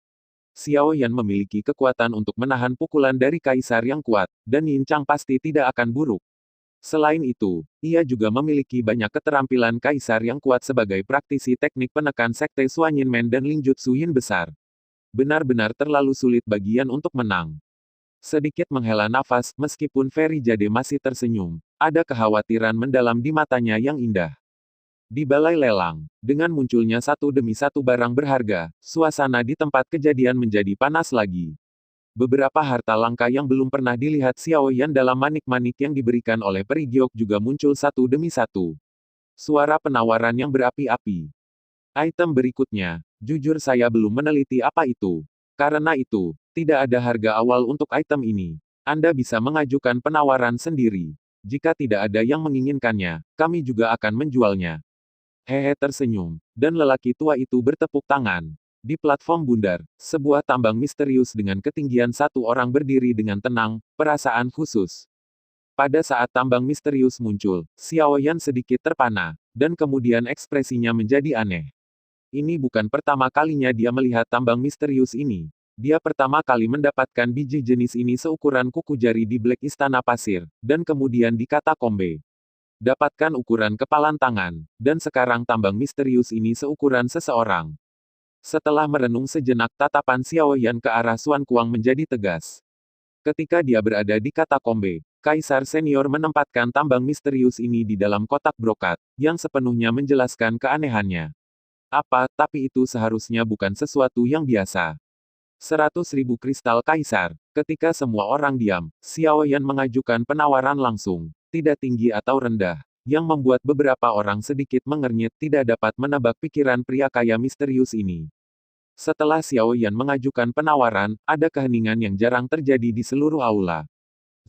Xiao Yan memiliki kekuatan untuk menahan pukulan dari kaisar yang kuat, dan Yin Chang pasti tidak akan buruk. Selain itu, ia juga memiliki banyak keterampilan kaisar yang kuat sebagai praktisi teknik penekan sekte Suanyinmen dan Lingjutsu Yin besar. Benar-benar terlalu sulit bagian untuk menang. Sedikit menghela nafas, meskipun Ferry Jade masih tersenyum, ada kekhawatiran mendalam di matanya yang indah. Di balai lelang, dengan munculnya satu demi satu barang berharga, suasana di tempat kejadian menjadi panas lagi. Beberapa harta langka yang belum pernah dilihat Xiao Yan dalam manik-manik yang diberikan oleh Peri Giok juga muncul satu demi satu. Suara penawaran yang berapi-api. Item berikutnya, jujur saya belum meneliti apa itu. Karena itu, tidak ada harga awal untuk item ini. Anda bisa mengajukan penawaran sendiri. Jika tidak ada yang menginginkannya, kami juga akan menjualnya. Hehe tersenyum, dan lelaki tua itu bertepuk tangan. Di platform bundar, sebuah tambang misterius dengan ketinggian satu orang berdiri dengan tenang, perasaan khusus. Pada saat tambang misterius muncul, Xiao Yan sedikit terpana, dan kemudian ekspresinya menjadi aneh. Ini bukan pertama kalinya dia melihat tambang misterius ini. Dia pertama kali mendapatkan biji jenis ini seukuran kuku jari di Black Istana Pasir, dan kemudian di Katakombe. Dapatkan ukuran kepalan tangan, dan sekarang tambang misterius ini seukuran seseorang. Setelah merenung sejenak, tatapan Xiao Yan ke arah Xuan Kuang menjadi tegas. Ketika dia berada di Katakombe, Kaisar Senior menempatkan tambang misterius ini di dalam kotak brokat, yang sepenuhnya menjelaskan keanehannya. Apa, tapi itu seharusnya bukan sesuatu yang biasa. 100.000 kristal Kaisar. Ketika semua orang diam, Xiao Yan mengajukan penawaran langsung. Tidak tinggi atau rendah, yang membuat beberapa orang sedikit mengernyit tidak dapat menebak pikiran pria kaya misterius ini. Setelah Xiao Yan mengajukan penawaran, ada keheningan yang jarang terjadi di seluruh aula.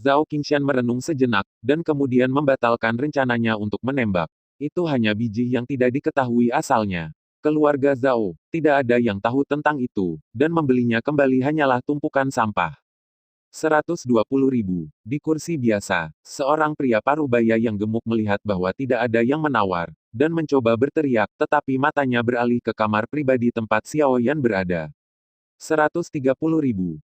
Zhao Qingshan merenung sejenak, dan kemudian membatalkan rencananya untuk menembak. Itu hanya biji yang tidak diketahui asalnya. Keluarga Zhao, tidak ada yang tahu tentang itu, dan membelinya kembali hanyalah tumpukan sampah. 120.000. Di kursi biasa, seorang pria parubaya yang gemuk melihat bahwa tidak ada yang menawar, dan mencoba berteriak, tetapi matanya beralih ke kamar pribadi tempat Xiao Yan berada. 130.000.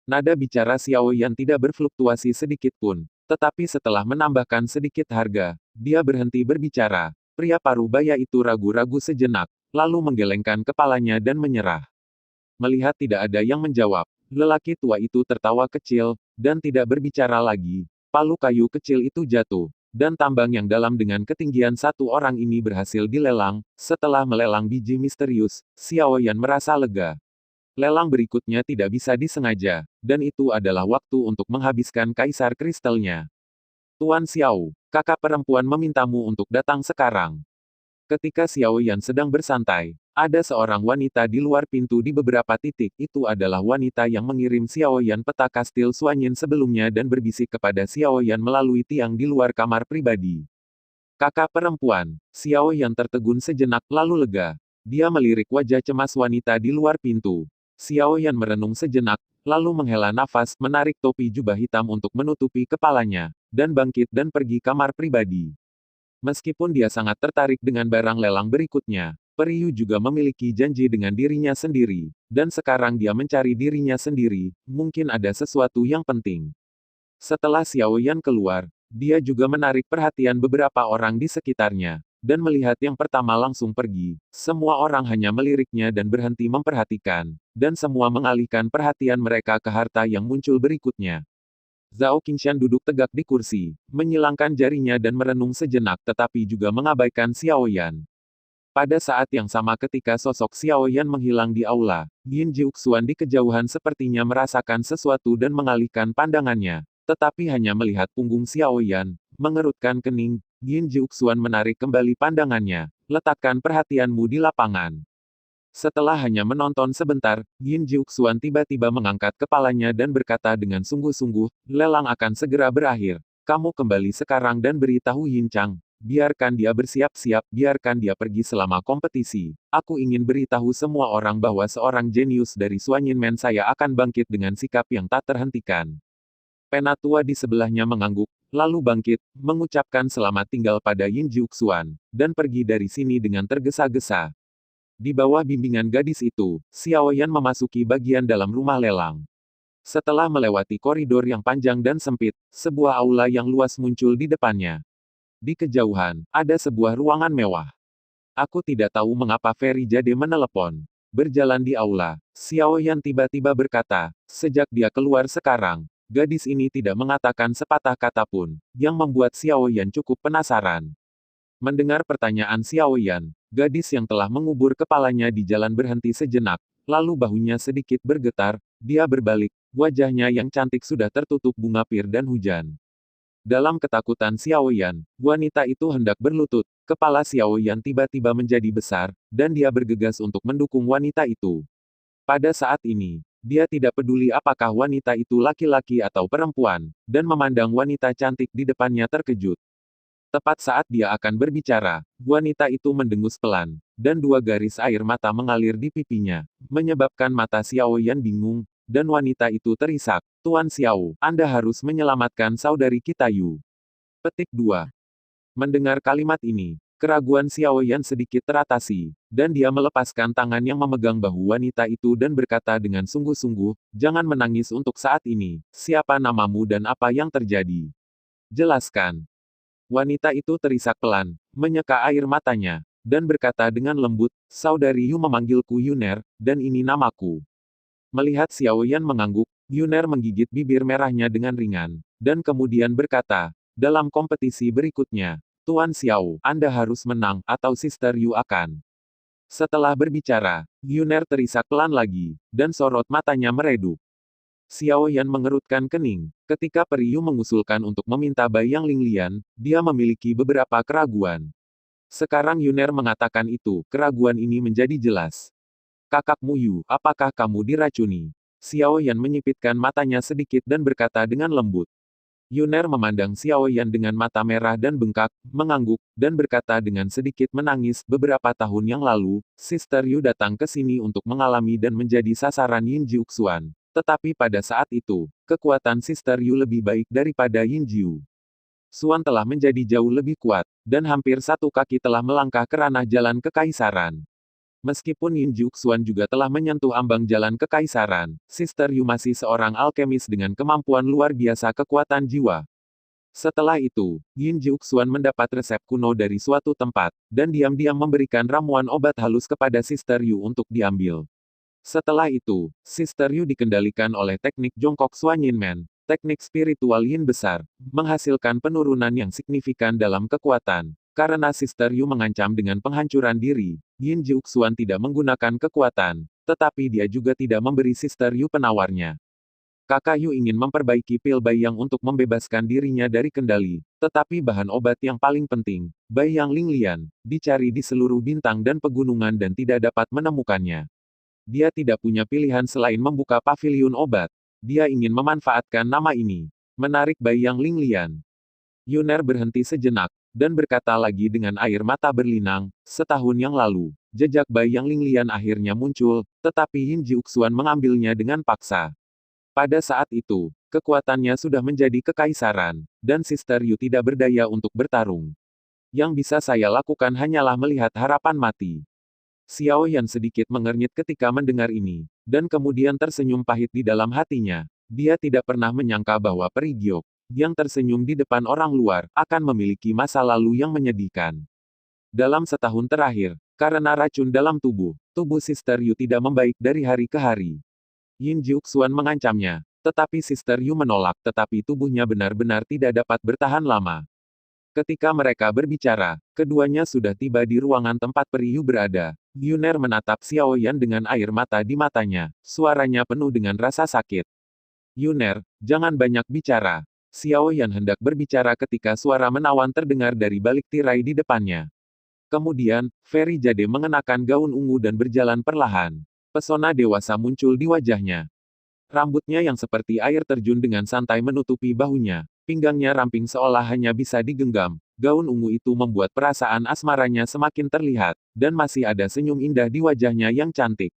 Nada bicara Xiao Yan tidak berfluktuasi sedikit pun. Tetapi setelah menambahkan sedikit harga, dia berhenti berbicara. Pria parubaya itu ragu-ragu sejenak, lalu menggelengkan kepalanya dan menyerah. Melihat tidak ada yang menjawab, lelaki tua itu tertawa kecil, dan tidak berbicara lagi. Palu kayu kecil itu jatuh, dan tambang yang dalam dengan ketinggian satu orang ini berhasil dilelang. Setelah melelang biji misterius, Xiao Yan merasa lega. Lelang berikutnya tidak bisa disengaja, dan itu adalah waktu untuk menghabiskan kaisar kristalnya. Tuan Xiao, kakak perempuan memintamu untuk datang sekarang. Ketika Xiao Yan sedang bersantai, ada seorang wanita di luar pintu di beberapa titik. Itu adalah wanita yang mengirim Xiao Yan peta kastil Suanyin sebelumnya dan berbisik kepada Xiao Yan melalui tiang di luar kamar pribadi. Kakak perempuan, Xiao Yan tertegun sejenak lalu lega. Dia melirik wajah cemas wanita di luar pintu. Xiao Yan merenung sejenak, lalu menghela nafas, menarik topi jubah hitam untuk menutupi kepalanya, dan bangkit dan pergi kamar pribadi. Meskipun dia sangat tertarik dengan barang lelang berikutnya, Periu juga memiliki janji dengan dirinya sendiri, dan sekarang dia mencari dirinya sendiri, mungkin ada sesuatu yang penting. Setelah Xiao Yan keluar, dia juga menarik perhatian beberapa orang di sekitarnya, dan melihat yang pertama langsung pergi. Semua orang hanya meliriknya dan berhenti memperhatikan, dan semua mengalihkan perhatian mereka ke harta yang muncul berikutnya. Zhao Qingshan duduk tegak di kursi, menyilangkan jarinya dan merenung sejenak tetapi juga mengabaikan Xiao Yan. Pada saat yang sama ketika sosok Xiao Yan menghilang di aula, Yin Jiuxuan di kejauhan sepertinya merasakan sesuatu dan mengalihkan pandangannya, tetapi hanya melihat punggung Xiao Yan, mengerutkan kening. Yin Jiuxuan menarik kembali pandangannya, letakkan perhatianmu di lapangan. Setelah hanya menonton sebentar, Yin Jiuxuan tiba-tiba mengangkat kepalanya dan berkata dengan sungguh-sungguh, lelang akan segera berakhir. Kamu kembali sekarang dan beritahu Yin Chang. Biarkan dia bersiap-siap, biarkan dia pergi selama kompetisi. Aku ingin beritahu semua orang bahwa seorang jenius dari Suanyin Man saya akan bangkit dengan sikap yang tak terhentikan. Penatua di sebelahnya mengangguk, lalu bangkit, mengucapkan selamat tinggal pada Yin Jiuxuan, dan pergi dari sini dengan tergesa-gesa. Di bawah bimbingan gadis itu, Xiao Yan memasuki bagian dalam rumah lelang. Setelah melewati koridor yang panjang dan sempit, sebuah aula yang luas muncul di depannya. Di kejauhan, ada sebuah ruangan mewah. Aku tidak tahu mengapa Ferry Jade menelepon. Berjalan di aula, Xiao Yan tiba-tiba berkata, sejak dia keluar sekarang, gadis ini tidak mengatakan sepatah kata pun, yang membuat Xiao Yan cukup penasaran. Mendengar pertanyaan Xiao Yan, gadis yang telah mengubur kepalanya di jalan berhenti sejenak, lalu bahunya sedikit bergetar, dia berbalik, wajahnya yang cantik sudah tertutup bunga pir dan hujan. Dalam ketakutan Xiao Yan, wanita itu hendak berlutut, kepala Xiao Yan tiba-tiba menjadi besar, dan dia bergegas untuk mendukung wanita itu. Pada saat ini, dia tidak peduli apakah wanita itu laki-laki atau perempuan, dan memandang wanita cantik di depannya terkejut. Tepat saat dia akan berbicara, wanita itu mendengus pelan, dan dua garis air mata mengalir di pipinya, menyebabkan mata Xiao Yan bingung, dan wanita itu terisak, Tuan Xiao, Anda harus menyelamatkan saudari kita Yu. Petik 2. Mendengar kalimat ini, keraguan Xiao Yan sedikit teratasi, dan dia melepaskan tangan yang memegang bahu wanita itu dan berkata dengan sungguh-sungguh, jangan menangis untuk saat ini, siapa namamu dan apa yang terjadi? Jelaskan. Wanita itu terisak pelan, menyeka air matanya, dan berkata dengan lembut, saudari Yu memanggilku Yuner, dan ini namaku. Melihat Xiao Yan mengangguk, Yuner menggigit bibir merahnya dengan ringan, dan kemudian berkata, dalam kompetisi berikutnya, Tuan Xiao, Anda harus menang, atau Sister Yu akan. Setelah berbicara, Yuner terisak pelan lagi, dan sorot matanya meredup. Xiao Yan mengerutkan kening. Ketika Periu mengusulkan untuk meminta Baiyang Linglian, dia memiliki beberapa keraguan. Sekarang Yuner mengatakan itu, keraguan ini menjadi jelas. Kakakmu Yu, apakah kamu diracuni? Xiao Yan menyipitkan matanya sedikit dan berkata dengan lembut. Yuner memandang Xiao Yan dengan mata merah dan bengkak, mengangguk, dan berkata dengan sedikit menangis, beberapa tahun yang lalu, Sister Yu datang ke sini untuk mengalami dan menjadi sasaran Yin Jiuxuan. Tetapi pada saat itu, kekuatan Sister Yu lebih baik daripada Yin Jiu. Xuan telah menjadi jauh lebih kuat, dan hampir satu kaki telah melangkah ke ranah jalan kekaisaran. Meskipun Yin Jiuxuan juga telah menyentuh ambang jalan kekaisaran, Sister Yu masih seorang alkemis dengan kemampuan luar biasa kekuatan jiwa. Setelah itu, Yin Jiuxuan mendapat resep kuno dari suatu tempat, dan diam-diam memberikan ramuan obat halus kepada Sister Yu untuk diambil. Setelah itu, Sister Yu dikendalikan oleh teknik Jongkok Suan Yin Men, teknik spiritual Yin besar, menghasilkan penurunan yang signifikan dalam kekuatan. Karena Sister Yu mengancam dengan penghancuran diri, Yin Jiuxuan tidak menggunakan kekuatan, tetapi dia juga tidak memberi Sister Yu penawarnya. Kakak Yu ingin memperbaiki pil Baiyang untuk membebaskan dirinya dari kendali, tetapi bahan obat yang paling penting, Baiyang Linglian, dicari di seluruh bintang dan pegunungan dan tidak dapat menemukannya. Dia tidak punya pilihan selain membuka paviliun obat. Dia ingin memanfaatkan nama ini. Menarik Baiyang Linglian. Yuner berhenti sejenak, dan berkata lagi dengan air mata berlinang, setahun yang lalu, jejak Baiyang Linglian akhirnya muncul, tetapi Yin Jiuxuan mengambilnya dengan paksa. Pada saat itu, kekuatannya sudah menjadi kekaisaran, dan Sister Yu tidak berdaya untuk bertarung. Yang bisa saya lakukan hanyalah melihat harapan mati. Xiao Yan sedikit mengernyit ketika mendengar ini, dan kemudian tersenyum pahit di dalam hatinya. Dia tidak pernah menyangka bahwa Peri Giok, yang tersenyum di depan orang luar, akan memiliki masa lalu yang menyedihkan. Dalam setahun terakhir, karena racun dalam tubuh Sister Yu tidak membaik dari hari ke hari. Yin Jiuxuan mengancamnya, tetapi Sister Yu menolak, tetapi tubuhnya benar-benar tidak dapat bertahan lama. Ketika mereka berbicara, keduanya sudah tiba di ruangan tempat Peri Yu berada. Yuner menatap Xiao Yan dengan air mata di matanya, suaranya penuh dengan rasa sakit. Yuner, jangan banyak bicara. Xiao Yan hendak berbicara ketika suara menawan terdengar dari balik tirai di depannya. Kemudian, Feri Jade mengenakan gaun ungu dan berjalan perlahan. Pesona dewasa muncul di wajahnya. Rambutnya yang seperti air terjun dengan santai menutupi bahunya. Pinggangnya ramping seolah hanya bisa digenggam. Gaun ungu itu membuat perasaan asmaranya semakin terlihat, dan masih ada senyum indah di wajahnya yang cantik.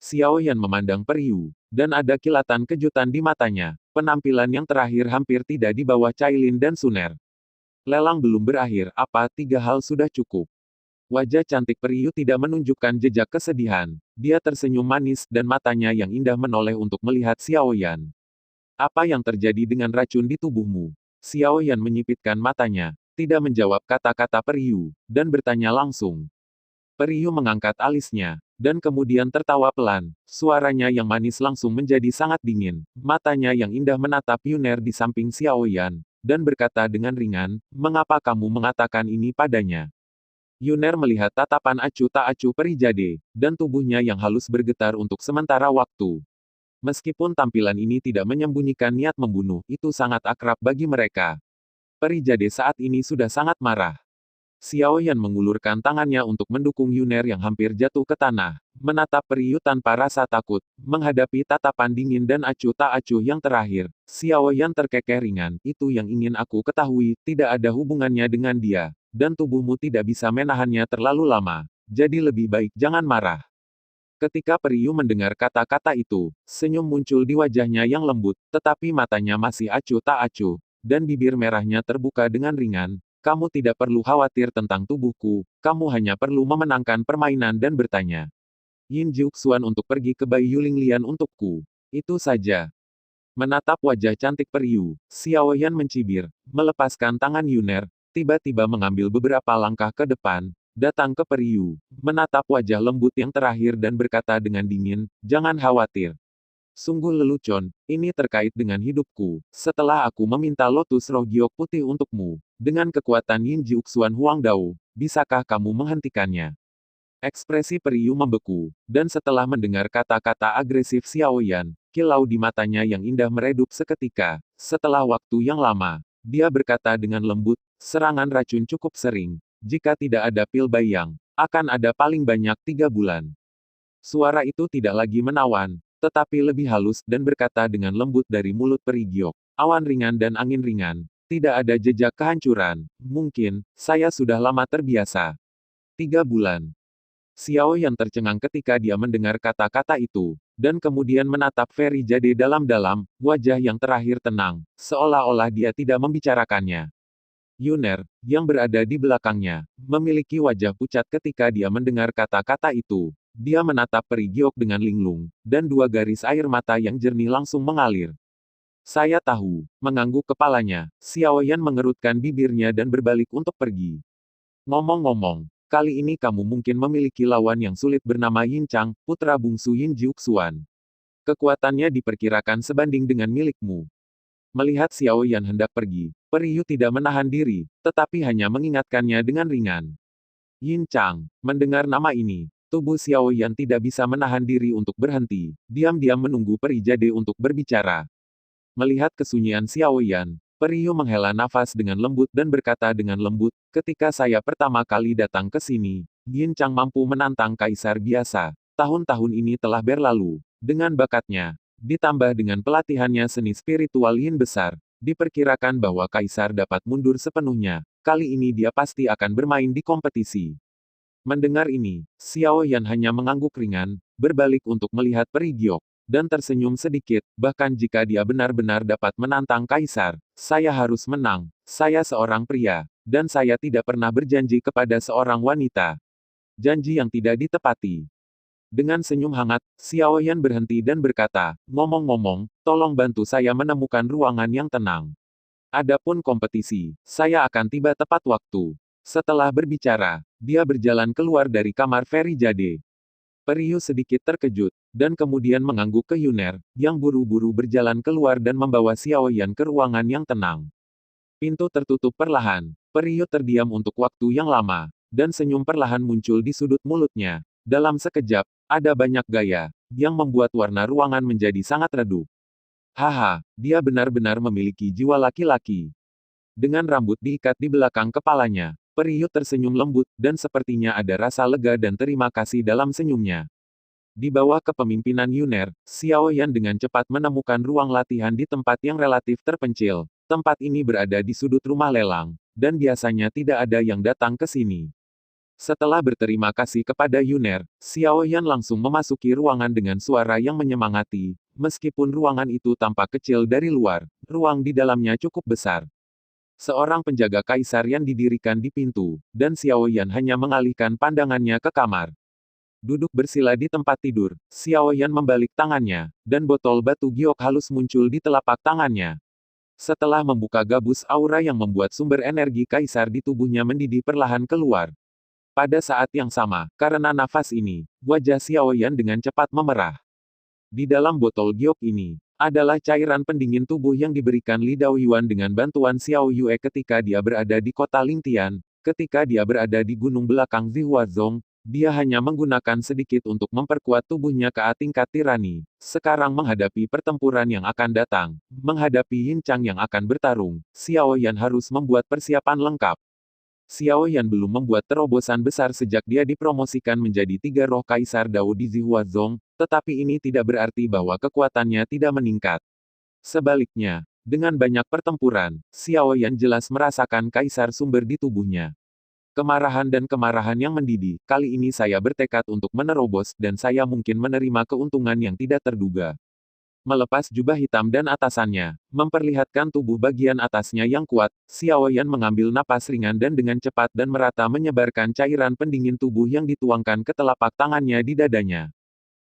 Xiao Yan memandang Peri Yu, dan ada kilatan kejutan di matanya. Penampilan yang terakhir hampir tidak di bawah Cailin dan Suner. Lelang belum berakhir, apa 3 hal sudah cukup. Wajah cantik Peri Yu tidak menunjukkan jejak kesedihan. Dia tersenyum manis dan matanya yang indah menoleh untuk melihat Xiao Yan. Apa yang terjadi dengan racun di tubuhmu? Xiao Yan menyipitkan matanya, tidak menjawab kata-kata Peri Yu, dan bertanya langsung. Peri Yu mengangkat alisnya, dan kemudian tertawa pelan. Suaranya yang manis langsung menjadi sangat dingin. Matanya yang indah menatap Yuner di samping Xiao Yan, dan berkata dengan ringan, mengapa kamu mengatakan ini padanya? Yuner melihat tatapan acuh tak acuh Peri Jade, dan tubuhnya yang halus bergetar untuk sementara waktu. Meskipun tampilan ini tidak menyembunyikan niat membunuh, itu sangat akrab bagi mereka. Peri Jade saat ini sudah sangat marah. Xiao Yan mengulurkan tangannya untuk mendukung Yuner yang hampir jatuh ke tanah, menatap Peri Yu tanpa rasa takut, menghadapi tatapan dingin dan acuh tak acuh yang terakhir. Xiao Yan terkekeh ringan, itu yang ingin aku ketahui, tidak ada hubungannya dengan dia. Dan tubuhmu tidak bisa menahannya terlalu lama. Jadi lebih baik jangan marah. Ketika Peri Yu mendengar kata-kata itu, senyum muncul di wajahnya yang lembut, tetapi matanya masih acuh tak acuh, dan bibir merahnya terbuka dengan ringan. Kamu tidak perlu khawatir tentang tubuhku, kamu hanya perlu memenangkan permainan dan bertanya. Yin Jiuxuan untuk pergi ke Bai Yulinglian untukku. Itu saja. Menatap wajah cantik Peri Yu, Xiao Yan mencibir, melepaskan tangan Yuner, tiba-tiba mengambil beberapa langkah ke depan, datang ke Peri Yu, menatap wajah lembut yang terakhir dan berkata dengan dingin, jangan khawatir. Sungguh lelucon, ini terkait dengan hidupku. Setelah aku meminta lotus roh giok putih untukmu, dengan kekuatan Yin Jiuxuan Huang Dao, bisakah kamu menghentikannya? Ekspresi Peri Yu membeku, dan setelah mendengar kata-kata agresif Xiao Yan, kilau di matanya yang indah meredup seketika. Setelah waktu yang lama, dia berkata dengan lembut, serangan racun cukup sering. Jika tidak ada pil Baiyang, akan ada paling banyak 3 bulan. Suara itu tidak lagi menawan, tetapi lebih halus dan berkata dengan lembut dari mulut Peri Giok. Awan ringan dan angin ringan. Tidak ada jejak kehancuran. Mungkin, saya sudah lama terbiasa. 3 bulan. Xiao yang tercengang ketika dia mendengar kata-kata itu, dan kemudian menatap Feri Jade dalam-dalam, wajah yang terakhir tenang, seolah-olah dia tidak membicarakannya. Yuner, yang berada di belakangnya, memiliki wajah pucat ketika dia mendengar kata-kata itu. Dia menatap Peri Giok dengan linglung, dan 2 garis air mata yang jernih langsung mengalir. Saya tahu. Mengangguk kepalanya, Xiao Yan mengerutkan bibirnya dan berbalik untuk pergi. Ngomong-ngomong, kali ini kamu mungkin memiliki lawan yang sulit bernama Yin Chang, putra bungsu Yin Jiuxuan. Kekuatannya diperkirakan sebanding dengan milikmu. Melihat Xiao Yan hendak pergi, Periyu tidak menahan diri, tetapi hanya mengingatkannya dengan ringan. Yin Chang, mendengar nama ini, tubuh Xiao Yan tidak bisa menahan diri untuk berhenti, diam-diam menunggu Peri Jade untuk berbicara. Melihat kesunyian Xiao Yan, Periyu menghela nafas dengan lembut dan berkata dengan lembut, ketika saya pertama kali datang ke sini, Yin Chang mampu menantang kaisar biasa. Tahun-tahun ini telah berlalu. Dengan bakatnya, ditambah dengan pelatihannya seni spiritual Yin besar, diperkirakan bahwa kaisar dapat mundur sepenuhnya. Kali ini dia pasti akan bermain di kompetisi. Mendengar ini, Xiao Yan hanya mengangguk ringan, berbalik untuk melihat Peri Giok, dan tersenyum sedikit, bahkan jika dia benar-benar dapat menantang kaisar, saya harus menang. Saya seorang pria, dan saya tidak pernah berjanji kepada seorang wanita. Janji yang tidak ditepati. Dengan senyum hangat, Xiao Yan berhenti dan berkata, ngomong-ngomong, tolong bantu saya menemukan ruangan yang tenang. Adapun kompetisi, saya akan tiba tepat waktu. Setelah berbicara, dia berjalan keluar dari kamar Peri Jade. Periyu sedikit terkejut, dan kemudian mengangguk ke Yuner, yang buru-buru berjalan keluar dan membawa Xiao Yan ke ruangan yang tenang. Pintu tertutup perlahan, Periyu terdiam untuk waktu yang lama, dan senyum perlahan muncul di sudut mulutnya. Dalam sekejap, ada banyak gaya, yang membuat warna ruangan menjadi sangat redup. Haha, dia benar-benar memiliki jiwa laki-laki. Dengan rambut diikat di belakang kepalanya, Periyu tersenyum lembut, dan sepertinya ada rasa lega dan terima kasih dalam senyumnya. Di bawah kepemimpinan Yuner, Xiao Yan dengan cepat menemukan ruang latihan di tempat yang relatif terpencil. Tempat ini berada di sudut rumah lelang, dan biasanya tidak ada yang datang ke sini. Setelah berterima kasih kepada Yuner, Xiao Yan langsung memasuki ruangan dengan suara yang menyemangati. Meskipun ruangan itu tampak kecil dari luar, ruang di dalamnya cukup besar. Seorang penjaga kaisar yang didirikan di pintu, dan Xiao Yan hanya mengalihkan pandangannya ke kamar. Duduk bersila di tempat tidur, Xiao Yan membalik tangannya, dan botol batu giok halus muncul di telapak tangannya. Setelah membuka gabus aura yang membuat sumber energi kaisar di tubuhnya mendidih perlahan keluar. Pada saat yang sama, karena nafas ini, wajah Xiao Yan dengan cepat memerah. Di dalam botol giok ini, adalah cairan pendingin tubuh yang diberikan Li Daoyuan dengan bantuan Xiao Yue ketika dia berada di kota Lingtian. Ketika dia berada di gunung belakang Zihuazong, dia hanya menggunakan sedikit untuk memperkuat tubuhnya ke tingkat tirani. Sekarang menghadapi pertempuran yang akan datang, menghadapi Yin Chang yang akan bertarung, Xiao Yan harus membuat persiapan lengkap. Xiao Yan belum membuat terobosan besar sejak dia dipromosikan menjadi tiga roh Kaisar Dao di Zihuazong, tetapi ini tidak berarti bahwa kekuatannya tidak meningkat. Sebaliknya, dengan banyak pertempuran, Xiao Yan jelas merasakan kaisar sumber di tubuhnya. Kemarahan dan kemarahan yang mendidih, kali ini saya bertekad untuk menerobos dan saya mungkin menerima keuntungan yang tidak terduga. Melepas jubah hitam dan atasannya, memperlihatkan tubuh bagian atasnya yang kuat, Xiao Yan mengambil napas ringan dan dengan cepat dan merata menyebarkan cairan pendingin tubuh yang dituangkan ke telapak tangannya di dadanya.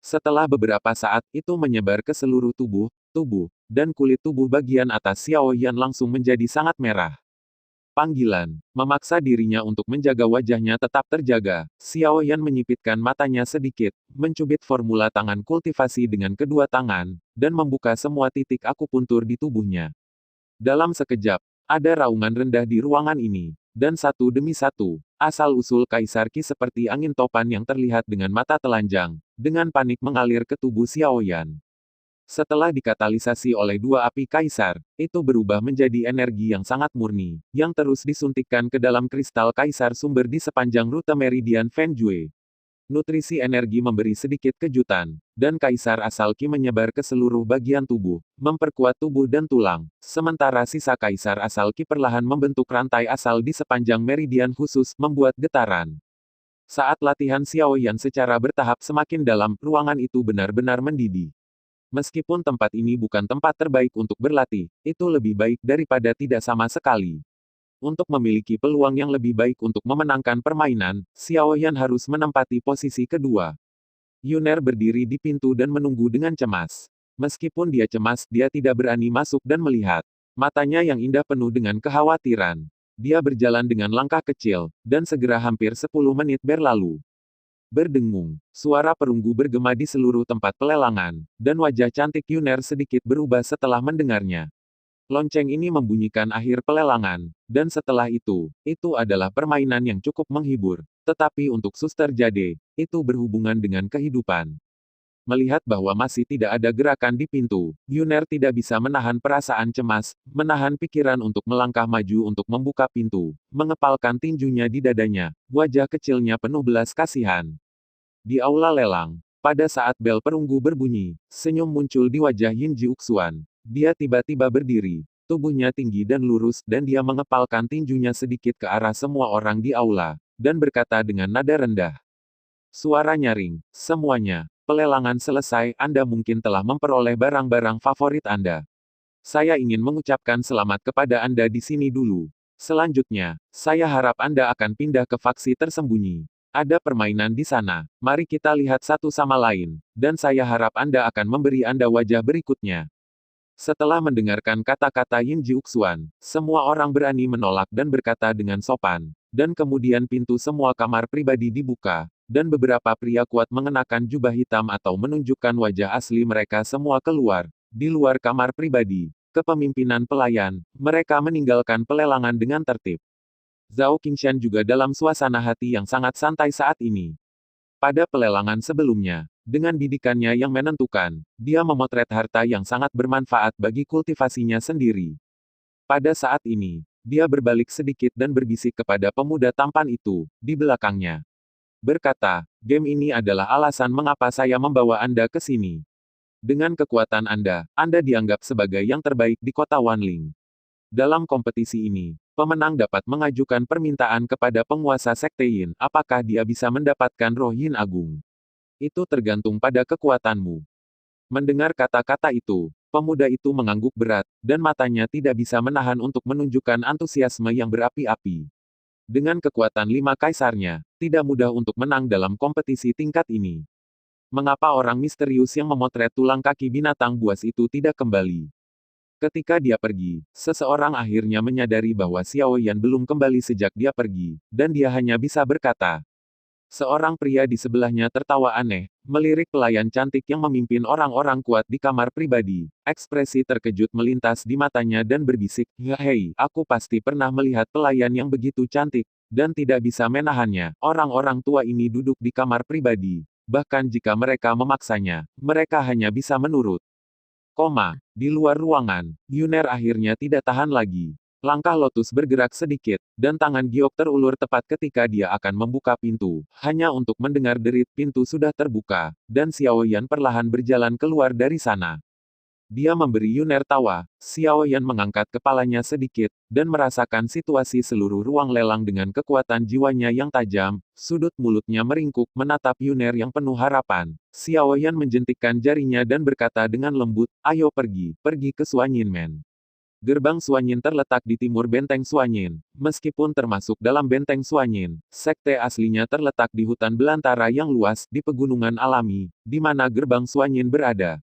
Setelah beberapa saat, itu menyebar ke seluruh tubuh, dan kulit tubuh bagian atas Xiao Yan langsung menjadi sangat merah. Panggilan, memaksa dirinya untuk menjaga wajahnya tetap terjaga, Xiao Yan menyipitkan matanya sedikit, mencubit formula tangan kultivasi dengan kedua tangan, dan membuka semua titik akupuntur di tubuhnya. Dalam sekejap, ada raungan rendah di ruangan ini, dan satu demi satu, asal-usul Kaisar Qi seperti angin topan yang terlihat dengan mata telanjang, dengan panik mengalir ke tubuh Xiao Yan. Setelah dikatalisasi oleh dua api kaisar, itu berubah menjadi energi yang sangat murni, yang terus disuntikkan ke dalam kristal kaisar sumber di sepanjang rute meridian Fengjue. Nutrisi energi memberi sedikit kejutan, dan kaisar asal Qi menyebar ke seluruh bagian tubuh, memperkuat tubuh dan tulang, sementara sisa kaisar asal Qi perlahan membentuk rantai asal di sepanjang meridian khusus, membuat getaran. Saat latihan Xiao Yan secara bertahap semakin dalam, ruangan itu benar-benar mendidih. Meskipun tempat ini bukan tempat terbaik untuk berlatih, itu lebih baik daripada tidak sama sekali. Untuk memiliki peluang yang lebih baik untuk memenangkan permainan, Xiao Yan harus menempati posisi kedua. Yuner berdiri di pintu dan menunggu dengan cemas. Meskipun dia cemas, dia tidak berani masuk dan melihat. Matanya yang indah penuh dengan kekhawatiran. Dia berjalan dengan langkah kecil, dan segera hampir 10 menit berlalu. Berdengung, suara perunggu bergema di seluruh tempat pelelangan, dan wajah cantik Yuner sedikit berubah setelah mendengarnya. Lonceng ini membunyikan akhir pelelangan, dan setelah itu adalah permainan yang cukup menghibur. Tetapi untuk Suster Jade, itu berhubungan dengan kehidupan. Melihat bahwa masih tidak ada gerakan di pintu, Yuner tidak bisa menahan perasaan cemas, menahan pikiran untuk melangkah maju untuk membuka pintu, mengepalkan tinjunya di dadanya, wajah kecilnya penuh belas kasihan. Di aula lelang, pada saat bel perunggu berbunyi, senyum muncul di wajah Yin Ji Uxuan. Dia tiba-tiba berdiri, tubuhnya tinggi dan lurus, dan dia mengepalkan tinjunya sedikit ke arah semua orang di aula, dan berkata dengan nada rendah. Suara nyaring, semuanya. Pelelangan selesai, Anda mungkin telah memperoleh barang-barang favorit Anda. Saya ingin mengucapkan selamat kepada Anda di sini dulu. Selanjutnya, saya harap Anda akan pindah ke faksi tersembunyi. Ada permainan di sana. Mari kita lihat satu sama lain, dan saya harap Anda akan memberi Anda wajah berikutnya. Setelah mendengarkan kata-kata Yin Ji Uxuan, semua orang berani menolak dan berkata dengan sopan. Dan kemudian pintu semua kamar pribadi dibuka, dan beberapa pria kuat mengenakan jubah hitam atau menunjukkan wajah asli mereka semua keluar. Di luar kamar pribadi, kepemimpinan pelayan, mereka meninggalkan pelelangan dengan tertib. Zhao Qingshan juga dalam suasana hati yang sangat santai saat ini. Pada pelelangan sebelumnya, dengan didikannya yang menentukan, dia memotret harta yang sangat bermanfaat bagi kultivasinya sendiri. Pada saat ini, dia berbalik sedikit dan berbisik kepada pemuda tampan itu, di belakangnya. Berkata, game ini adalah alasan mengapa saya membawa Anda ke sini. Dengan kekuatan Anda dianggap sebagai yang terbaik di kota Wanling. Dalam kompetisi ini, pemenang dapat mengajukan permintaan kepada penguasa Sekte Yin, apakah dia bisa mendapatkan roh Yin Agung. Itu tergantung pada kekuatanmu. Mendengar kata-kata itu, pemuda itu mengangguk berat, dan matanya tidak bisa menahan untuk menunjukkan antusiasme yang berapi-api. Dengan kekuatan 5 kaisarnya, tidak mudah untuk menang dalam kompetisi tingkat ini. Mengapa orang misterius yang memotret tulang kaki binatang buas itu tidak kembali? Ketika dia pergi, seseorang akhirnya menyadari bahwa Xiao Yan belum kembali sejak dia pergi, dan dia hanya bisa berkata. Seorang pria di sebelahnya tertawa aneh, melirik pelayan cantik yang memimpin orang-orang kuat di kamar pribadi. Ekspresi terkejut melintas di matanya dan berbisik, "Hei, aku pasti pernah melihat pelayan yang begitu cantik," dan tidak bisa menahannya. Orang-orang tua ini duduk di kamar pribadi. Bahkan jika mereka memaksanya, mereka hanya bisa menurut. Di luar ruangan, Yuner akhirnya tidak tahan lagi. Langkah Lotus bergerak sedikit, dan tangan Giok terulur tepat ketika dia akan membuka pintu. Hanya untuk mendengar derit pintu sudah terbuka, dan Xiao Yan perlahan berjalan keluar dari sana. Dia memberi Yuner tawa. Xiao Yan mengangkat kepalanya sedikit, dan merasakan situasi seluruh ruang lelang dengan kekuatan jiwanya yang tajam. Sudut mulutnya meringkuk menatap Yuner yang penuh harapan. Xiao Yan menjentikkan jarinya dan berkata dengan lembut, "Ayo pergi ke Suanyin Men." Gerbang Suanyin terletak di timur Benteng Suanyin. Meskipun termasuk dalam Benteng Suanyin, sekte aslinya terletak di hutan belantara yang luas, di pegunungan alami, di mana Gerbang Suanyin berada.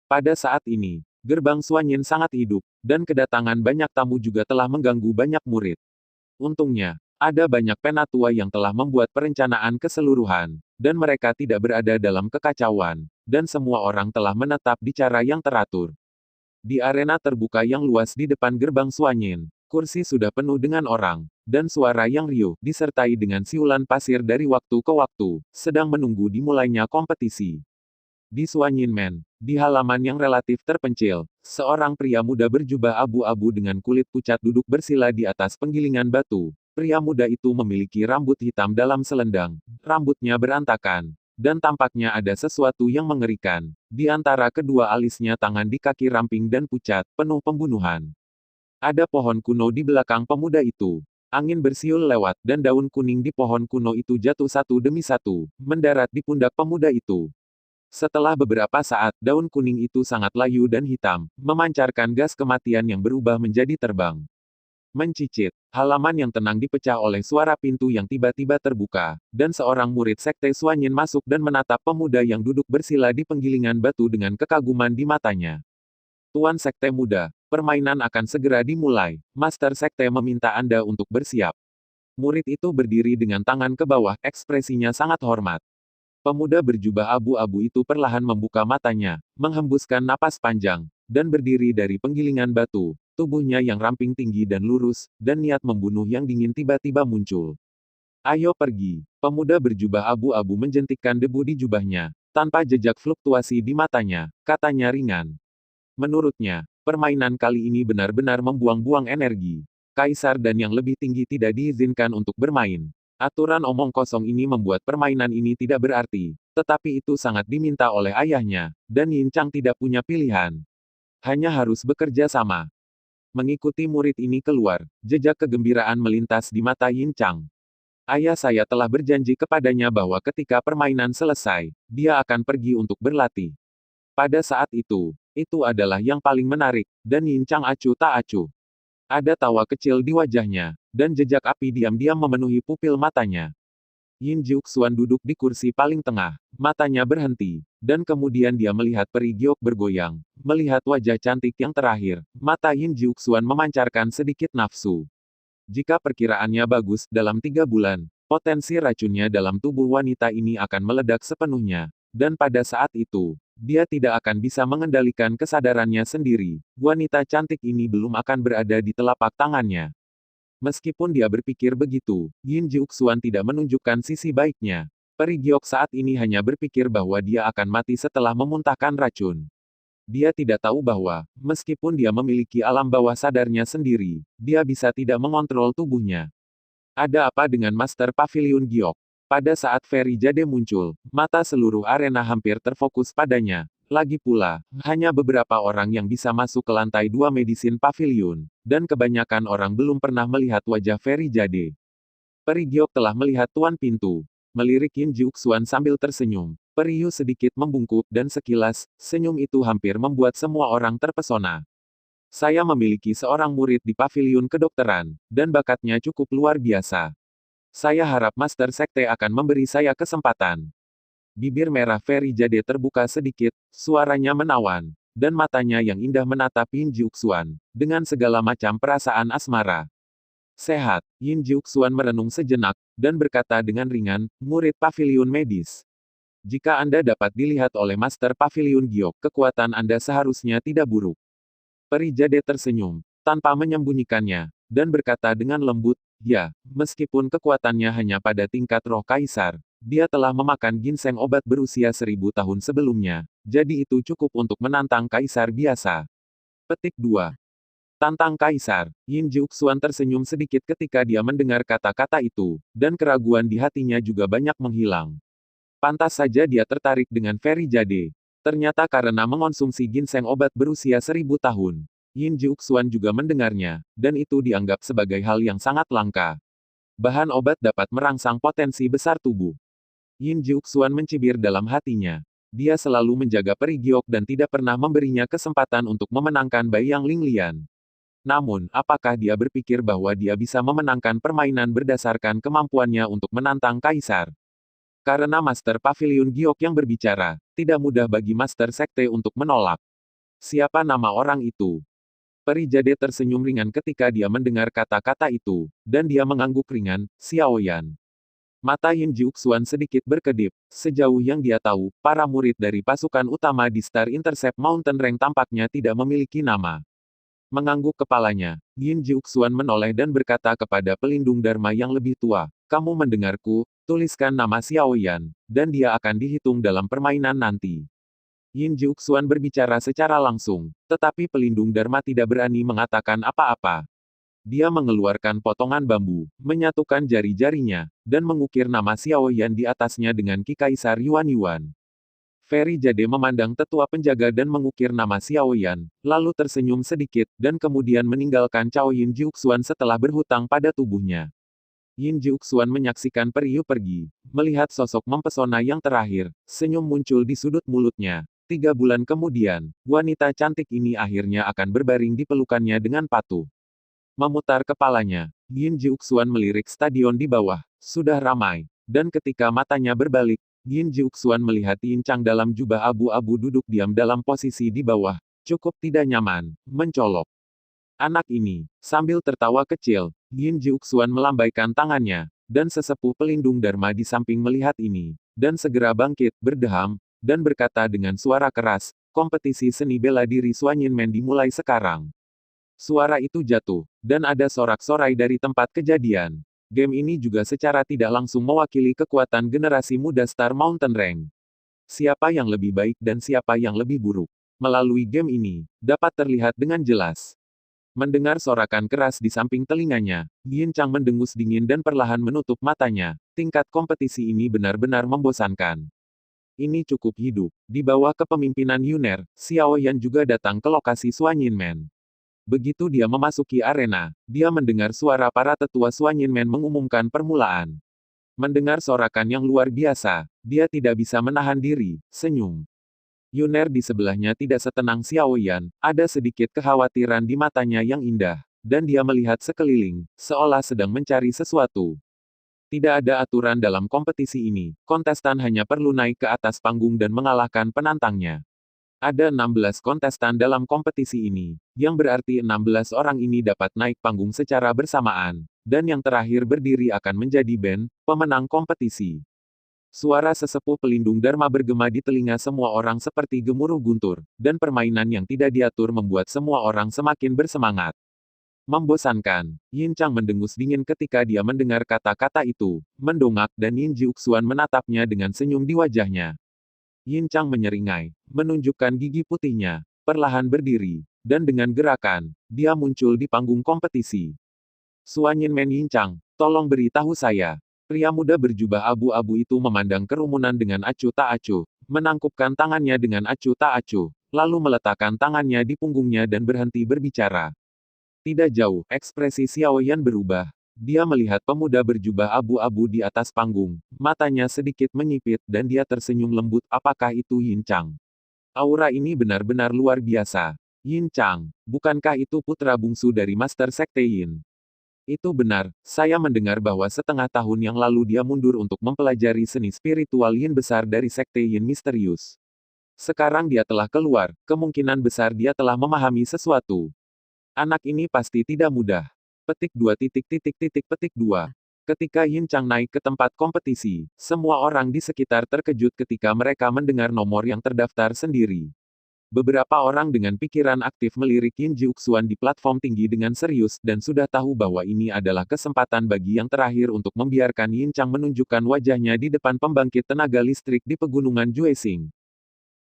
Pada saat ini, Gerbang Suanyin sangat hidup, dan kedatangan banyak tamu juga telah mengganggu banyak murid. Untungnya, ada banyak penatua yang telah membuat perencanaan keseluruhan, dan mereka tidak berada dalam kekacauan, dan semua orang telah menetap di cara yang teratur. Di arena terbuka yang luas di depan Gerbang Suanyin, kursi sudah penuh dengan orang, dan suara yang riuh, disertai dengan siulan pasir dari waktu ke waktu, sedang menunggu dimulainya kompetisi. Di Suanyin Men, di halaman yang relatif terpencil, seorang pria muda berjubah abu-abu dengan kulit pucat duduk bersila di atas penggilingan batu. Pria muda itu memiliki rambut hitam dalam selendang, rambutnya berantakan, dan tampaknya ada sesuatu yang mengerikan. Di antara kedua alisnya tangan di kaki ramping dan pucat, penuh pembunuhan. Ada pohon kuno di belakang pemuda itu. Angin bersiul lewat, dan daun kuning di pohon kuno itu jatuh satu demi satu, mendarat di pundak pemuda itu. Setelah beberapa saat, daun kuning itu sangat layu dan hitam, memancarkan gas kematian yang berubah menjadi terbang. Mencicit, halaman yang tenang dipecah oleh suara pintu yang tiba-tiba terbuka, dan seorang murid sekte Suanyin masuk dan menatap pemuda yang duduk bersila di penggilingan batu dengan kekaguman di matanya. Tuan Sekte Muda, permainan akan segera dimulai. Master Sekte meminta Anda untuk bersiap. Murid itu berdiri dengan tangan ke bawah, ekspresinya sangat hormat. Pemuda berjubah abu-abu itu perlahan membuka matanya, menghembuskan napas panjang, dan berdiri dari penggilingan batu. Tubuhnya yang ramping tinggi dan lurus, dan niat membunuh yang dingin tiba-tiba muncul. Ayo pergi. Pemuda berjubah abu-abu menjentikkan debu di jubahnya, tanpa jejak fluktuasi di matanya, katanya ringan. Menurutnya, permainan kali ini benar-benar membuang-buang energi. Kaisar dan yang lebih tinggi tidak diizinkan untuk bermain. Aturan omong kosong ini membuat permainan ini tidak berarti, tetapi itu sangat diminta oleh ayahnya, dan Yin Chang tidak punya pilihan. Hanya harus bekerja sama. Mengikuti murid ini keluar, jejak kegembiraan melintas di mata Yin Chang. Ayah saya telah berjanji kepadanya bahwa ketika permainan selesai, dia akan pergi untuk berlatih. Pada saat itu adalah yang paling menarik, dan Yin Chang acuh tak acuh. Ada tawa kecil di wajahnya, dan jejak api diam-diam memenuhi pupil matanya. Yin Jiuxuan duduk di kursi paling tengah, matanya berhenti, dan kemudian dia melihat peri giok bergoyang, melihat wajah cantik yang terakhir, mata Yin Jiuxuan memancarkan sedikit nafsu. Jika perkiraannya bagus, dalam 3 bulan, potensi racunnya dalam tubuh wanita ini akan meledak sepenuhnya, dan pada saat itu, dia tidak akan bisa mengendalikan kesadarannya sendiri. Wanita cantik ini belum akan berada di telapak tangannya. Meskipun dia berpikir begitu, Yin Jiuxuan tidak menunjukkan sisi baiknya. Peri giok saat ini hanya berpikir bahwa dia akan mati setelah memuntahkan racun. Dia tidak tahu bahwa, meskipun dia memiliki alam bawah sadarnya sendiri, dia bisa tidak mengontrol tubuhnya. Ada apa dengan Master Pavilion Giok? Pada saat Feri Jade muncul, mata seluruh arena hampir terfokus padanya. Lagi pula, hanya beberapa orang yang bisa masuk ke lantai 2 Medisin Pavilion, dan kebanyakan orang belum pernah melihat wajah Feri Jade. Peri Giok telah melihat tuan pintu. Melirik Yin Jiuxuan sambil tersenyum. Peri Yu sedikit membungkuk dan sekilas, senyum itu hampir membuat semua orang terpesona. Saya memiliki seorang murid di Pavilion Kedokteran, dan bakatnya cukup luar biasa. Saya harap Master Sekte akan memberi saya kesempatan. Bibir merah Feri Jade terbuka sedikit, suaranya menawan, dan matanya yang indah menatap Yin Jiuxuan, dengan segala macam perasaan asmara. Sehat, Yin Jiuxuan merenung sejenak, dan berkata dengan ringan, murid Pavilion Medis. Jika Anda dapat dilihat oleh Master Pavilion Giok, kekuatan Anda seharusnya tidak buruk. Peri Jade tersenyum, tanpa menyembunyikannya, dan berkata dengan lembut, ya, meskipun kekuatannya hanya pada tingkat roh kaisar, dia telah memakan ginseng obat berusia 1000 tahun sebelumnya, jadi itu cukup untuk menantang kaisar biasa. Petik 2. Tantang kaisar. Yin Jiuxuan tersenyum sedikit ketika dia mendengar kata-kata itu, dan keraguan di hatinya juga banyak menghilang. Pantas saja dia tertarik dengan Feri Jade. Ternyata karena mengonsumsi ginseng obat berusia 1000 tahun. Yin Jiuxuan juga mendengarnya, dan itu dianggap sebagai hal yang sangat langka. Bahan obat dapat merangsang potensi besar tubuh. Yin Jiuxuan mencibir dalam hatinya. Dia selalu menjaga Peri Giok dan tidak pernah memberinya kesempatan untuk memenangkan Baiyang Linglian. Namun, apakah dia berpikir bahwa dia bisa memenangkan permainan berdasarkan kemampuannya untuk menantang kaisar? Karena Master Pavilion Giok yang berbicara, tidak mudah bagi Master Sekte untuk menolak. Siapa nama orang itu? Peri Jade tersenyum ringan ketika dia mendengar kata-kata itu, dan dia mengangguk ringan, Xiaoyan. Mata Yin Jiuxuan sedikit berkedip. Sejauh yang dia tahu, para murid dari pasukan utama di Star Intercept Mountain Rank tampaknya tidak memiliki nama. Mengangguk kepalanya, Yin Jiuxuan menoleh dan berkata kepada pelindung Dharma yang lebih tua, kamu mendengarku, tuliskan nama Xiaoyan, dan dia akan dihitung dalam permainan nanti. Yin Jiuxuan berbicara secara langsung, tetapi pelindung Dharma tidak berani mengatakan apa-apa. Dia mengeluarkan potongan bambu, menyatukan jari-jarinya, dan mengukir nama Xiaoyan di atasnya dengan Ki Kaisar Yuan. Feri Jade memandang tetua penjaga dan mengukir nama Xiaoyan, lalu tersenyum sedikit, dan kemudian meninggalkan Cao Yin Jiuxuan setelah berhutang pada tubuhnya. Yin Jiuxuan menyaksikan Peri Yu pergi, melihat sosok mempesona yang terakhir, senyum muncul di sudut mulutnya. 3 bulan kemudian, wanita cantik ini akhirnya akan berbaring di pelukannya dengan patuh. Memutar kepalanya, Yin Jiuxuan melirik stadion di bawah. Sudah ramai. Dan ketika matanya berbalik, Yin Jiuxuan melihat Yin Chang dalam jubah abu-abu duduk diam dalam posisi di bawah. Cukup tidak nyaman, mencolok. Anak ini, sambil tertawa kecil, Yin Jiuxuan melambaikan tangannya, dan sesepuh pelindung Dharma di samping melihat ini, dan segera bangkit, berdeham, dan berkata dengan suara keras, kompetisi seni bela diri Suanyinmen dimulai sekarang. Suara itu jatuh, dan ada sorak-sorai dari tempat kejadian. Game ini juga secara tidak langsung mewakili kekuatan generasi muda Star Mountain Rank. Siapa yang lebih baik dan siapa yang lebih buruk. Melalui game ini, dapat terlihat dengan jelas. Mendengar sorakan keras di samping telinganya, Yin Chang mendengus dingin dan perlahan menutup matanya. Tingkat kompetisi ini benar-benar membosankan. Ini cukup hidup. Di bawah kepemimpinan Yuner, Xiao Yan juga datang ke lokasi Suanyinmen. Begitu dia memasuki arena, dia mendengar suara para tetua Suanyinmen mengumumkan permulaan. Mendengar sorakan yang luar biasa, dia tidak bisa menahan diri, senyum. Yuner di sebelahnya tidak setenang Xiao Yan, ada sedikit kekhawatiran di matanya yang indah, dan dia melihat sekeliling, seolah sedang mencari sesuatu. Tidak ada aturan dalam kompetisi ini, kontestan hanya perlu naik ke atas panggung dan mengalahkan penantangnya. Ada 16 kontestan dalam kompetisi ini, yang berarti 16 orang ini dapat naik panggung secara bersamaan, dan yang terakhir berdiri akan menjadi band, pemenang kompetisi. Suara sesepuh pelindung Dharma bergema di telinga semua orang seperti gemuruh guntur, dan permainan yang tidak diatur membuat semua orang semakin bersemangat. Membosankan, Yin Chang mendengus dingin ketika dia mendengar kata-kata itu, mendongak dan Yin Jiuxuan menatapnya dengan senyum di wajahnya. Yin Chang menyeringai, menunjukkan gigi putihnya, perlahan berdiri, dan dengan gerakan, dia muncul di panggung kompetisi. Suanyinmen Yin Chang, tolong beritahu saya. Pria muda berjubah abu-abu itu memandang kerumunan dengan acuh tak acuh, menangkupkan tangannya dengan acuh tak acuh, lalu meletakkan tangannya di punggungnya dan berhenti berbicara. Tidak jauh, ekspresi Xiao Yan berubah. Dia melihat pemuda berjubah abu-abu di atas panggung, matanya sedikit menyipit dan dia tersenyum lembut. Apakah itu Yin Chang? Aura ini benar-benar luar biasa. Yin Chang, bukankah itu putra bungsu dari Master Sekte Yin? Itu benar, saya mendengar bahwa setengah tahun yang lalu dia mundur untuk mempelajari seni spiritual Yin besar dari Sekte Yin misterius. Sekarang dia telah keluar, kemungkinan besar dia telah memahami sesuatu. Anak ini pasti tidak mudah. Petik 2 petik 2. Ketika Yin Chang naik ke tempat kompetisi, semua orang di sekitar terkejut ketika mereka mendengar nomor yang terdaftar sendiri. Beberapa orang dengan pikiran aktif melirik Yin Jiuxuan di platform tinggi dengan serius dan sudah tahu bahwa ini adalah kesempatan bagi yang terakhir untuk membiarkan Yin Chang menunjukkan wajahnya di depan pembangkit tenaga listrik di pegunungan Juesing.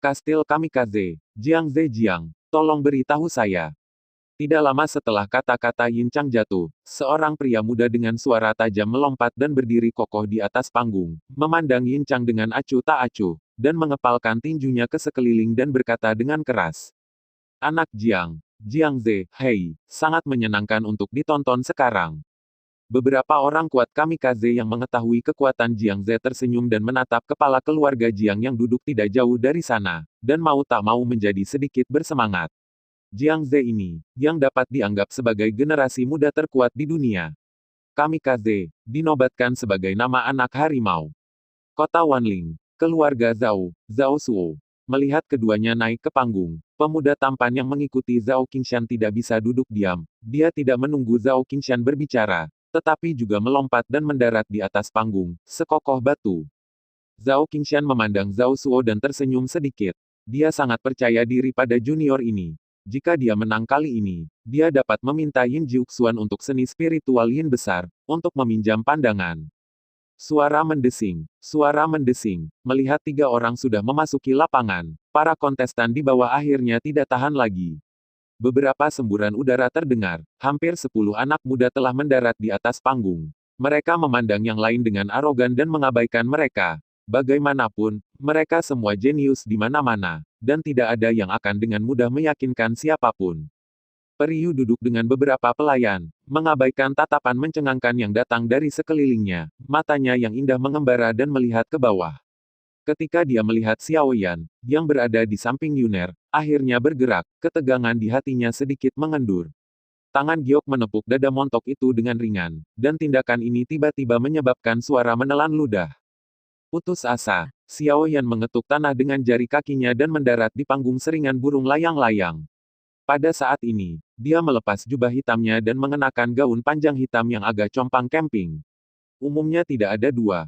Kastil Kamikaze, Jiang Zhejiang, tolong beritahu saya. Tidak lama setelah kata-kata Yin Chang jatuh, seorang pria muda dengan suara tajam melompat dan berdiri kokoh di atas panggung, memandang Yin Chang dengan acuh tak acuh, dan mengepalkan tinjunya ke sekeliling dan berkata dengan keras. Anak Jiang, Jiang Ze, hei, sangat menyenangkan untuk ditonton sekarang. Beberapa orang kuat kamikaze yang mengetahui kekuatan Jiang Ze tersenyum dan menatap kepala keluarga Jiang yang duduk tidak jauh dari sana, dan mau tak mau menjadi sedikit bersemangat. Jiang Ze ini, yang dapat dianggap sebagai generasi muda terkuat di dunia. Kamikaze, dinobatkan sebagai nama anak harimau. Kota Wanling, keluarga Zhao, Zhao Suo. Melihat keduanya naik ke panggung, pemuda tampan yang mengikuti Zhao Qingshan tidak bisa duduk diam. Dia tidak menunggu Zhao Qingshan berbicara, tetapi juga melompat dan mendarat di atas panggung, sekokoh batu. Zhao Qingshan memandang Zhao Suo dan tersenyum sedikit. Dia sangat percaya diri pada junior ini. Jika dia menang kali ini, dia dapat meminta Yin Jiuxuan untuk seni spiritual Yin besar, untuk meminjam pandangan. Suara mendesing, melihat 3 orang sudah memasuki lapangan, para kontestan di bawah akhirnya tidak tahan lagi. Beberapa semburan udara terdengar, hampir 10 anak muda telah mendarat di atas panggung. Mereka memandang yang lain dengan arogan dan mengabaikan mereka. Bagaimanapun, mereka semua jenius di mana-mana, dan tidak ada yang akan dengan mudah meyakinkan siapapun. Periu duduk dengan beberapa pelayan, mengabaikan tatapan mencengangkan yang datang dari sekelilingnya, matanya yang indah mengembara dan melihat ke bawah. Ketika dia melihat Xiao Yan, yang berada di samping Yuner, akhirnya bergerak, ketegangan di hatinya sedikit mengendur. Tangan Giok menepuk dada montok itu dengan ringan, dan tindakan ini tiba-tiba menyebabkan suara menelan ludah. Putus asa, Xiao Yan mengetuk tanah dengan jari kakinya dan mendarat di panggung seringan burung layang-layang. Pada saat ini, dia melepas jubah hitamnya dan mengenakan gaun panjang hitam yang agak compang camping. Umumnya tidak ada dua.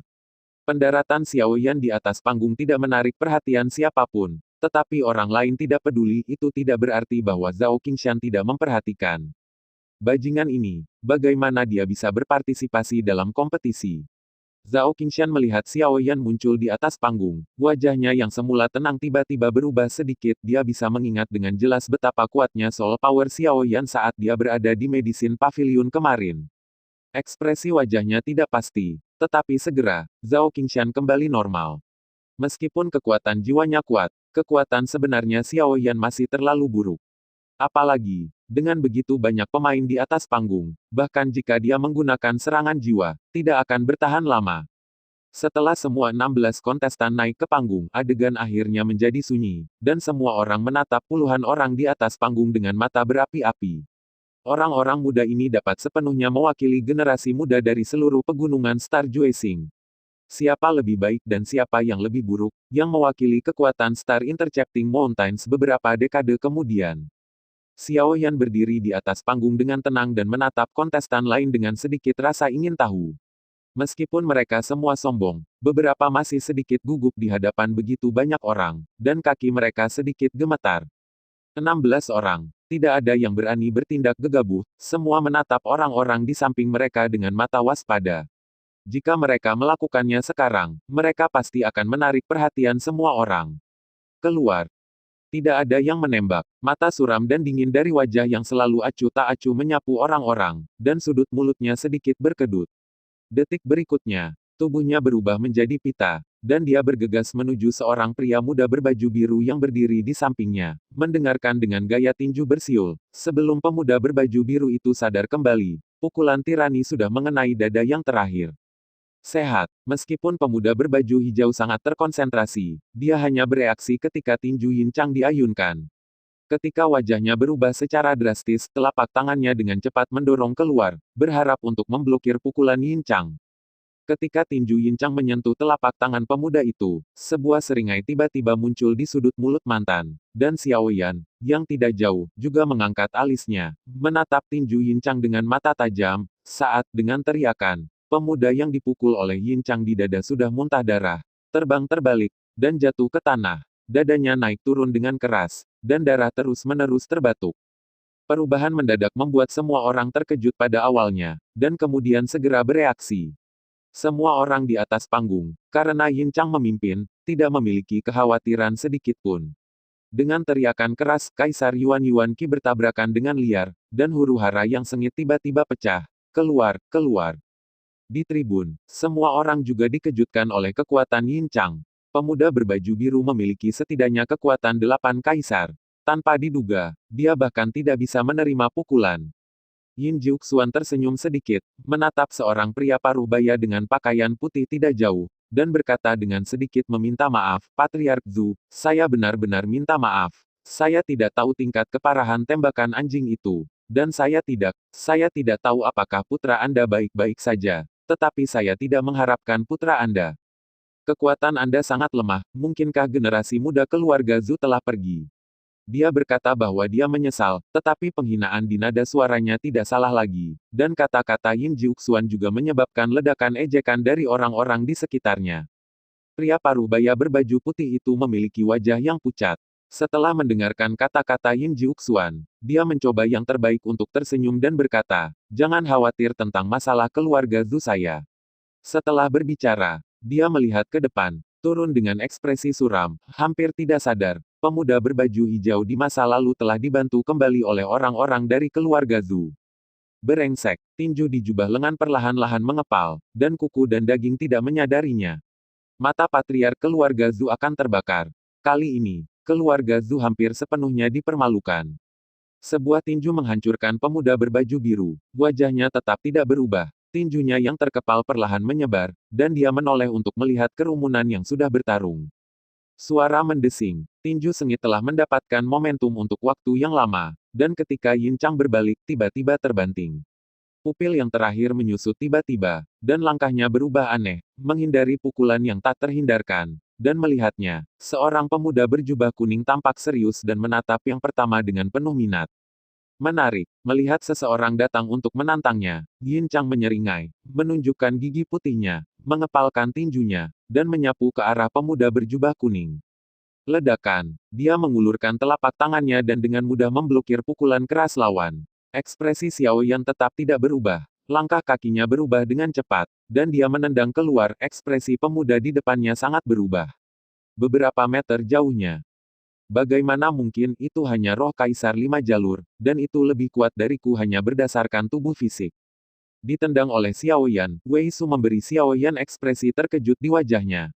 Pendaratan Xiao Yan di atas panggung tidak menarik perhatian siapapun, tetapi orang lain tidak peduli. Itu tidak berarti bahwa Zhao Qingshan tidak memperhatikan. Bajingan ini, bagaimana dia bisa berpartisipasi dalam kompetisi? Zhao Qingshan melihat Xiao Yan muncul di atas panggung. Wajahnya yang semula tenang tiba-tiba berubah sedikit. Dia bisa mengingat dengan jelas betapa kuatnya soul power Xiao Yan saat dia berada di Medicine Pavilion kemarin. Ekspresi wajahnya tidak pasti, tetapi segera, Zhao Qingshan kembali normal. Meskipun kekuatan jiwanya kuat, kekuatan sebenarnya Xiao Yan masih terlalu buruk. Apalagi, dengan begitu banyak pemain di atas panggung, bahkan jika dia menggunakan serangan jiwa, tidak akan bertahan lama. Setelah semua 16 kontestan naik ke panggung, adegan akhirnya menjadi sunyi, dan semua orang menatap puluhan orang di atas panggung dengan mata berapi-api. Orang-orang muda ini dapat sepenuhnya mewakili generasi muda dari seluruh pegunungan Star Juicing. Siapa lebih baik dan siapa yang lebih buruk, yang mewakili kekuatan Star Intercepting Mountains beberapa dekade kemudian. Xiao Yan berdiri di atas panggung dengan tenang dan menatap kontestan lain dengan sedikit rasa ingin tahu. Meskipun mereka semua sombong, beberapa masih sedikit gugup di hadapan begitu banyak orang, dan kaki mereka sedikit gemetar. 16 orang, tidak ada yang berani bertindak gegabah, semua menatap orang-orang di samping mereka dengan mata waspada. Jika mereka melakukannya sekarang, mereka pasti akan menarik perhatian semua orang. Keluar. Tidak ada yang menembak. Mata suram dan dingin dari wajah yang selalu acuh tak acuh menyapu orang-orang, dan sudut mulutnya sedikit berkedut. Detik berikutnya, tubuhnya berubah menjadi pita, dan dia bergegas menuju seorang pria muda berbaju biru yang berdiri di sampingnya, mendengarkan dengan gaya tinju bersiul. Sebelum pemuda berbaju biru itu sadar kembali, pukulan tirani sudah mengenai dada yang terakhir. Sehat, meskipun pemuda berbaju hijau sangat terkonsentrasi, dia hanya bereaksi ketika tinju Yin Chang diayunkan. Ketika wajahnya berubah secara drastis, telapak tangannya dengan cepat mendorong keluar, berharap untuk memblokir pukulan Yin Chang. Ketika tinju Yin Chang menyentuh telapak tangan pemuda itu, sebuah seringai tiba-tiba muncul di sudut mulut mantan, dan Xiao Yan, yang tidak jauh, juga mengangkat alisnya, menatap tinju Yin Chang dengan mata tajam, saat, dengan teriakan, pemuda yang dipukul oleh Yin Chang di dada sudah muntah darah, terbang terbalik, dan jatuh ke tanah. Dadanya naik turun dengan keras, dan darah terus-menerus terbatuk. Perubahan mendadak membuat semua orang terkejut pada awalnya, dan kemudian segera bereaksi. Semua orang di atas panggung, karena Yin Chang memimpin, tidak memiliki kekhawatiran sedikit pun. Dengan teriakan keras, Kaisar Yuan Qi bertabrakan dengan liar, dan huru-hara yang sengit tiba-tiba pecah. Keluar, keluar. Di tribun, semua orang juga dikejutkan oleh kekuatan Yin Chang. Pemuda berbaju biru memiliki setidaknya kekuatan 8 kaisar. Tanpa diduga, dia bahkan tidak bisa menerima pukulan. Yin Jiuxuan tersenyum sedikit, menatap seorang pria paruh baya dengan pakaian putih tidak jauh, dan berkata dengan sedikit meminta maaf, Patriark Zhu, saya benar-benar minta maaf. Saya tidak tahu tingkat keparahan tembakan anjing itu. Dan saya tidak tahu apakah putra Anda baik-baik saja, tetapi saya tidak mengharapkan putra Anda. Kekuatan Anda sangat lemah, mungkinkah generasi muda keluarga Zhu telah pergi? Dia berkata bahwa dia menyesal, tetapi penghinaan di nada suaranya tidak salah lagi, dan kata-kata Yin Jiuxuan juga menyebabkan ledakan ejekan dari orang-orang di sekitarnya. Pria paruh baya berbaju putih itu memiliki wajah yang pucat. Setelah mendengarkan kata-kata Yin Jiuxuan, dia mencoba yang terbaik untuk tersenyum dan berkata, jangan khawatir tentang masalah keluarga Zhu saya. Setelah berbicara, dia melihat ke depan, turun dengan ekspresi suram, hampir tidak sadar, pemuda berbaju hijau di masa lalu telah dibantu kembali oleh orang-orang dari keluarga Zhu. Berengsek, tinju di jubah lengan perlahan-lahan mengepal, dan kuku dan daging tidak menyadarinya. Mata patriark keluarga Zhu akan terbakar. Kali ini, keluarga Zhu hampir sepenuhnya dipermalukan. Sebuah tinju menghancurkan pemuda berbaju biru, wajahnya tetap tidak berubah. Tinjunya yang terkepal perlahan menyebar, dan dia menoleh untuk melihat kerumunan yang sudah bertarung. Suara mendesing. Tinju sengit telah mendapatkan momentum untuk waktu yang lama, dan ketika Yin Chang berbalik tiba-tiba terbanting. Pupil yang terakhir menyusut tiba-tiba, dan langkahnya berubah aneh, menghindari pukulan yang tak terhindarkan. Dan melihatnya, seorang pemuda berjubah kuning tampak serius dan menatap yang pertama dengan penuh minat. Menarik, melihat seseorang datang untuk menantangnya, Yin Chang menyeringai, menunjukkan gigi putihnya, mengepalkan tinjunya, dan menyapu ke arah pemuda berjubah kuning. Ledakan, dia mengulurkan telapak tangannya dan dengan mudah memblokir pukulan keras lawan. Ekspresi Xiao Yan tetap tidak berubah. Langkah kakinya berubah dengan cepat, dan dia menendang keluar. Ekspresi pemuda di depannya sangat berubah. Beberapa meter jauhnya. Bagaimana mungkin itu hanya roh kaisar 5 jalur, dan itu lebih kuat dariku hanya berdasarkan tubuh fisik. Ditendang oleh Xiao Yan, Wei Su memberi Xiao Yan ekspresi terkejut di wajahnya.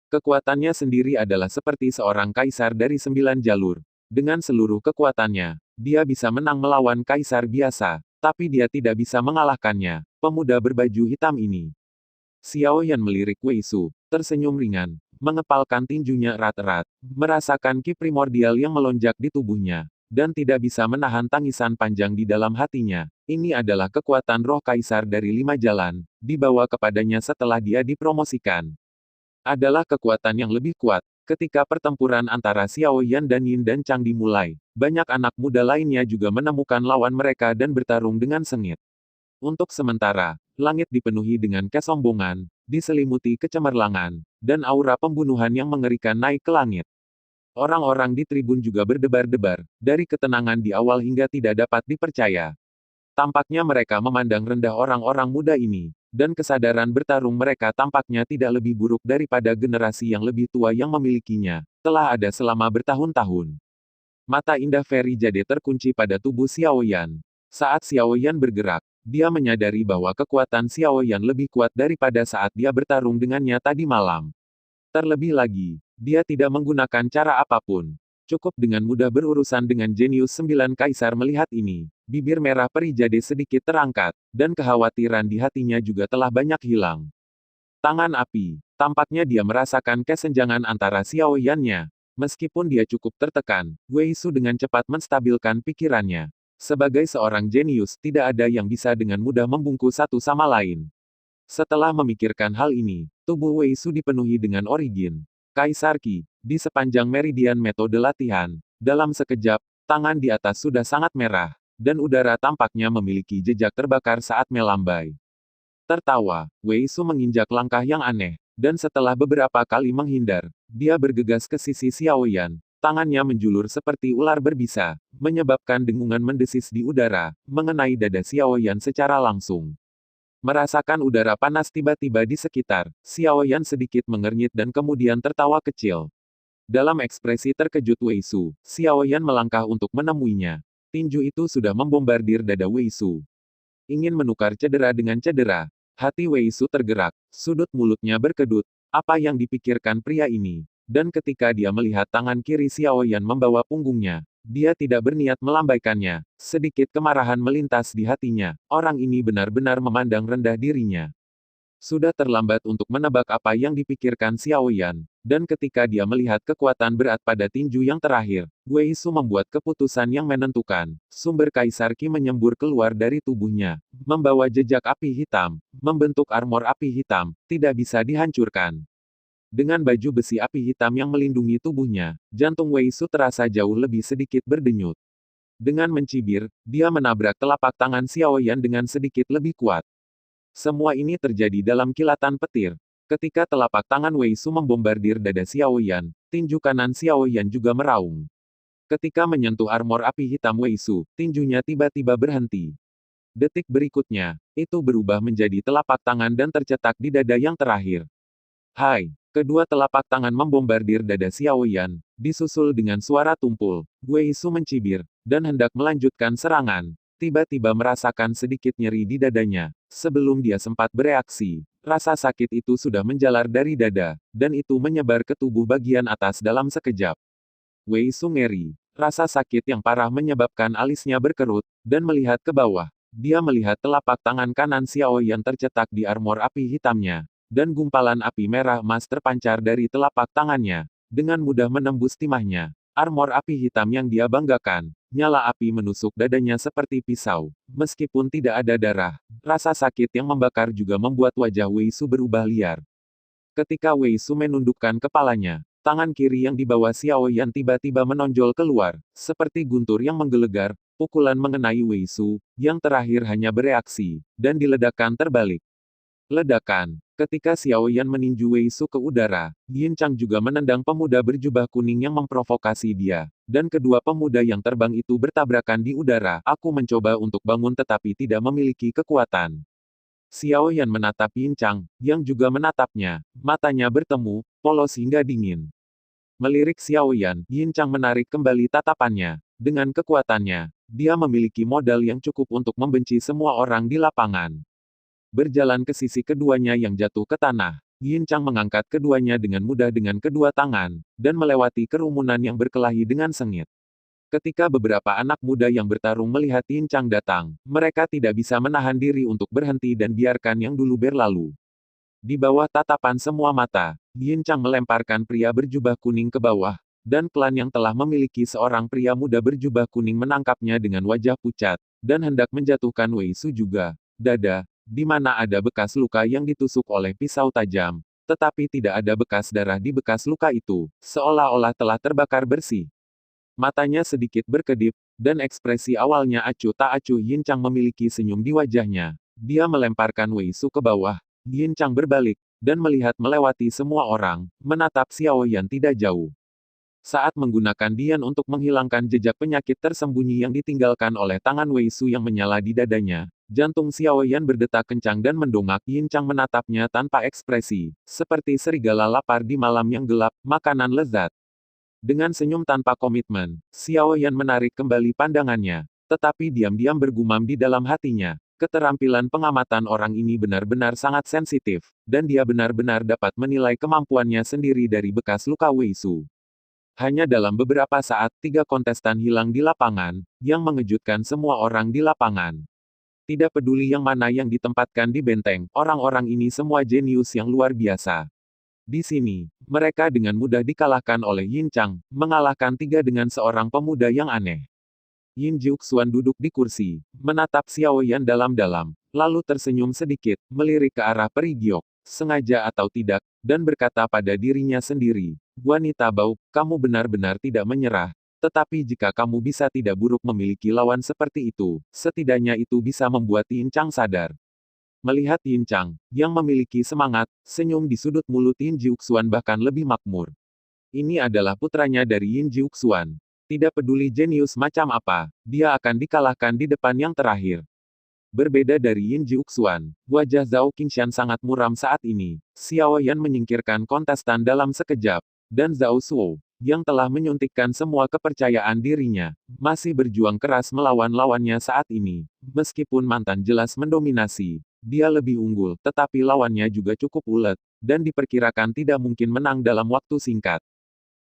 Kekuatannya sendiri adalah seperti seorang kaisar dari 9 jalur. Dengan seluruh kekuatannya, dia bisa menang melawan kaisar biasa, tapi dia tidak bisa mengalahkannya, pemuda berbaju hitam ini. Xiao Yan melirik Wei Su, tersenyum ringan, mengepalkan tinjunya erat-erat, merasakan ki primordial yang melonjak di tubuhnya, dan tidak bisa menahan tangisan panjang di dalam hatinya. Ini adalah kekuatan roh kaisar dari 5 jalan, dibawa kepadanya setelah dia dipromosikan. Adalah kekuatan yang lebih kuat. Ketika pertempuran antara Xiao Yan dan Yin dan Chang dimulai, banyak anak muda lainnya juga menemukan lawan mereka dan bertarung dengan sengit. Untuk sementara, langit dipenuhi dengan kesombongan, diselimuti kecemerlangan, dan aura pembunuhan yang mengerikan naik ke langit. Orang-orang di tribun juga berdebar-debar, dari ketenangan di awal hingga tidak dapat dipercaya. Tampaknya mereka memandang rendah orang-orang muda ini, dan kesadaran bertarung mereka tampaknya tidak lebih buruk daripada generasi yang lebih tua yang memilikinya, telah ada selama bertahun-tahun. Mata indah Feri Jade terkunci pada tubuh Xiao Yan. Saat Xiao Yan bergerak, dia menyadari bahwa kekuatan Xiao Yan lebih kuat daripada saat dia bertarung dengannya tadi malam. Terlebih lagi, dia tidak menggunakan cara apapun. Cukup dengan mudah berurusan dengan jenius 9 kaisar melihat ini. Bibir merah Peri Jade sedikit terangkat, dan kekhawatiran di hatinya juga telah banyak hilang. Tangan api. Tampaknya dia merasakan kesenjangan antara Xiao Yan-nya. Meskipun dia cukup tertekan, Wei Su dengan cepat menstabilkan pikirannya. Sebagai seorang jenius, tidak ada yang bisa dengan mudah membungkus satu sama lain. Setelah memikirkan hal ini, tubuh Wei Su dipenuhi dengan origin Kaisar Qi. Di sepanjang meridian metode latihan, dalam sekejap, tangan di atas sudah sangat merah, dan udara tampaknya memiliki jejak terbakar saat melambai. Tertawa, Wei Su menginjak langkah yang aneh, dan setelah beberapa kali menghindar, dia bergegas ke sisi Xiao Yan. Tangannya menjulur seperti ular berbisa, menyebabkan dengungan mendesis di udara, mengenai dada Xiao Yan secara langsung. Merasakan udara panas tiba-tiba di sekitar, Xiao Yan sedikit mengernyit dan kemudian tertawa kecil. Dalam ekspresi terkejut Wei Su, Xiao Yan melangkah untuk menemuinya. Tinju itu sudah membombardir dada Wei Su. Ingin menukar cedera dengan cedera. Hati Wei Su tergerak, sudut mulutnya berkedut. Apa yang dipikirkan pria ini? Dan ketika dia melihat tangan kiri Xiao Yan membawa punggungnya, dia tidak berniat melambaikannya. Sedikit kemarahan melintas di hatinya. Orang ini benar-benar memandang rendah dirinya. Sudah terlambat untuk menebak apa yang dipikirkan Xiao Yan, dan ketika dia melihat kekuatan berat pada tinju yang terakhir, Wei Su membuat keputusan yang menentukan. Sumber Kaisar Qi menyembur keluar dari tubuhnya, membawa jejak api hitam, membentuk armor api hitam, tidak bisa dihancurkan. Dengan baju besi api hitam yang melindungi tubuhnya, jantung Wei Su terasa jauh lebih sedikit berdenyut. Dengan mencibir, dia menabrak telapak tangan Xiao Yan dengan sedikit lebih kuat. Semua ini terjadi dalam kilatan petir. Ketika telapak tangan Wei Su membombardir dada Xiao Yan, tinju kanan Xiao Yan juga meraung. Ketika menyentuh armor api hitam Wei Su, tinjunya tiba-tiba berhenti. Detik berikutnya, itu berubah menjadi telapak tangan dan tercetak di dada yang terakhir. Hai! Kedua telapak tangan membombardir dada Xiao Yan, disusul dengan suara tumpul. Wei Su mencibir, dan hendak melanjutkan serangan. Tiba-tiba merasakan sedikit nyeri di dadanya. Sebelum dia sempat bereaksi, rasa sakit itu sudah menjalar dari dada, dan itu menyebar ke tubuh bagian atas dalam sekejap. Wei Su ngeri. Rasa sakit yang parah menyebabkan alisnya berkerut, dan melihat ke bawah. Dia melihat telapak tangan kanan Xiao yang tercetak di armor api hitamnya, dan gumpalan api merah emas terpancar dari telapak tangannya. dengan mudah menembus timahnya. Armor api hitam yang dia banggakan, nyala api menusuk dadanya seperti pisau. Meskipun tidak ada darah, rasa sakit yang membakar juga membuat wajah Wei Su berubah liar. Ketika Wei Su menundukkan kepalanya, tangan kiri yang di bawah Xiao Yan tiba-tiba menonjol keluar, seperti guntur yang menggelegar. Pukulan mengenai Wei Su, yang terakhir hanya bereaksi, dan diledakkan terbalik. Ledakan. Ketika Xiao Yan meninju Wei Su ke udara, Yin Chang juga menendang pemuda berjubah kuning yang memprovokasi dia, dan kedua pemuda yang terbang itu bertabrakan di udara. Aku mencoba untuk bangun tetapi tidak memiliki kekuatan. Xiao Yan menatap Yin Chang, yang juga menatapnya. Matanya bertemu, polos hingga dingin. Melirik Xiao Yan, Yin Chang menarik kembali tatapannya. Dengan kekuatannya, dia memiliki modal yang cukup untuk membenci semua orang di lapangan. Berjalan ke sisi keduanya yang jatuh ke tanah, Yin Chang mengangkat keduanya dengan mudah dengan kedua tangan, dan melewati kerumunan yang berkelahi dengan sengit. Ketika beberapa anak muda yang bertarung melihat Yin Chang datang, mereka tidak bisa menahan diri untuk berhenti dan biarkan yang dulu berlalu. Di bawah tatapan semua mata, Yin Chang melemparkan pria berjubah kuning ke bawah, dan klan yang telah memiliki seorang pria muda berjubah kuning menangkapnya dengan wajah pucat, dan hendak menjatuhkan Wei Su juga. Dada, di mana ada bekas luka yang ditusuk oleh pisau tajam, tetapi tidak ada bekas darah di bekas luka itu, seolah-olah telah terbakar bersih. Matanya sedikit berkedip, dan ekspresi awalnya acuh tak acuh Yin Chang memiliki senyum di wajahnya. Dia melemparkan Wei Su ke bawah, Yin Chang berbalik, dan melihat melewati semua orang, menatap Xiao Yan tidak jauh. Saat menggunakan Dian untuk menghilangkan jejak penyakit tersembunyi yang ditinggalkan oleh tangan Wei Su yang menyala di dadanya, jantung Xiao Yan berdetak kencang dan mendongak. Yin Chang menatapnya tanpa ekspresi, seperti serigala lapar di malam yang gelap, makanan lezat. Dengan senyum tanpa komitmen, Xiao Yan menarik kembali pandangannya, tetapi diam-diam bergumam di dalam hatinya. Keterampilan pengamatan orang ini benar-benar sangat sensitif, dan dia benar-benar dapat menilai kemampuannya sendiri dari bekas luka Wei Su. Hanya dalam beberapa saat, 3 kontestan hilang di lapangan, yang mengejutkan semua orang di lapangan. Tidak peduli yang mana yang ditempatkan di benteng, orang-orang ini semua jenius yang luar biasa. Di sini, mereka dengan mudah dikalahkan oleh Yin Chang, mengalahkan 3 dengan seorang pemuda yang aneh. Yin Jiuxuan duduk di kursi, menatap Xiao Yan dalam-dalam, lalu tersenyum sedikit, melirik ke arah Peri Giok, sengaja atau tidak, dan berkata pada dirinya sendiri, "Wanita Bau, kamu benar-benar tidak menyerah, tetapi jika kamu bisa tidak buruk memiliki lawan seperti itu, setidaknya itu bisa membuat Yin Chang sadar." Melihat Yin Chang, yang memiliki semangat, senyum di sudut mulut Yin Jiuxuan bahkan lebih makmur. Ini adalah putranya dari Yin Jiuxuan. Tidak peduli jenius macam apa, dia akan dikalahkan di depan yang terakhir. Berbeda dari Yin Jiuxuan, wajah Zhao Qingshan sangat muram saat ini. Xiao Yan menyingkirkan kontestan dalam sekejap, dan Zhao Suo, yang telah menyuntikkan semua kepercayaan dirinya, masih berjuang keras melawan lawannya saat ini. Meskipun mantan jelas mendominasi, dia lebih unggul, tetapi lawannya juga cukup ulet, dan diperkirakan tidak mungkin menang dalam waktu singkat.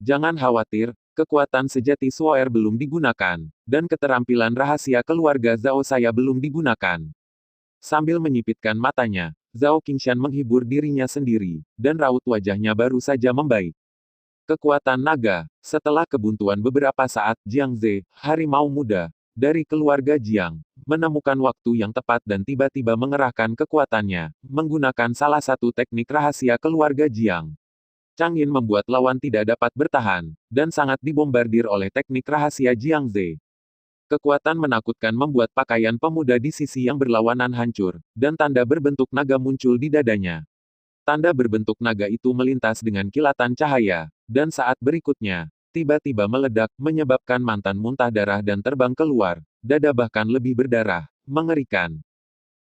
Jangan khawatir, kekuatan sejati Suoer belum digunakan, dan keterampilan rahasia keluarga Zhao saya belum digunakan. Sambil menyipitkan matanya, Zhao Qingshan menghibur dirinya sendiri, dan raut wajahnya baru saja membaik. Kekuatan naga. Setelah kebuntuan beberapa saat, Jiang Ze, harimau muda, dari keluarga Jiang, menemukan waktu yang tepat dan tiba-tiba mengerahkan kekuatannya, menggunakan salah satu teknik rahasia keluarga Jiang. Chang Yin membuat lawan tidak dapat bertahan, dan sangat dibombardir oleh teknik rahasia Jiang Ze. Kekuatan menakutkan membuat pakaian pemuda di sisi yang berlawanan hancur, dan tanda berbentuk naga muncul di dadanya. Tanda berbentuk naga itu melintas dengan kilatan cahaya, dan saat berikutnya, tiba-tiba meledak, menyebabkan mantan muntah darah dan terbang keluar, dada bahkan lebih berdarah, mengerikan.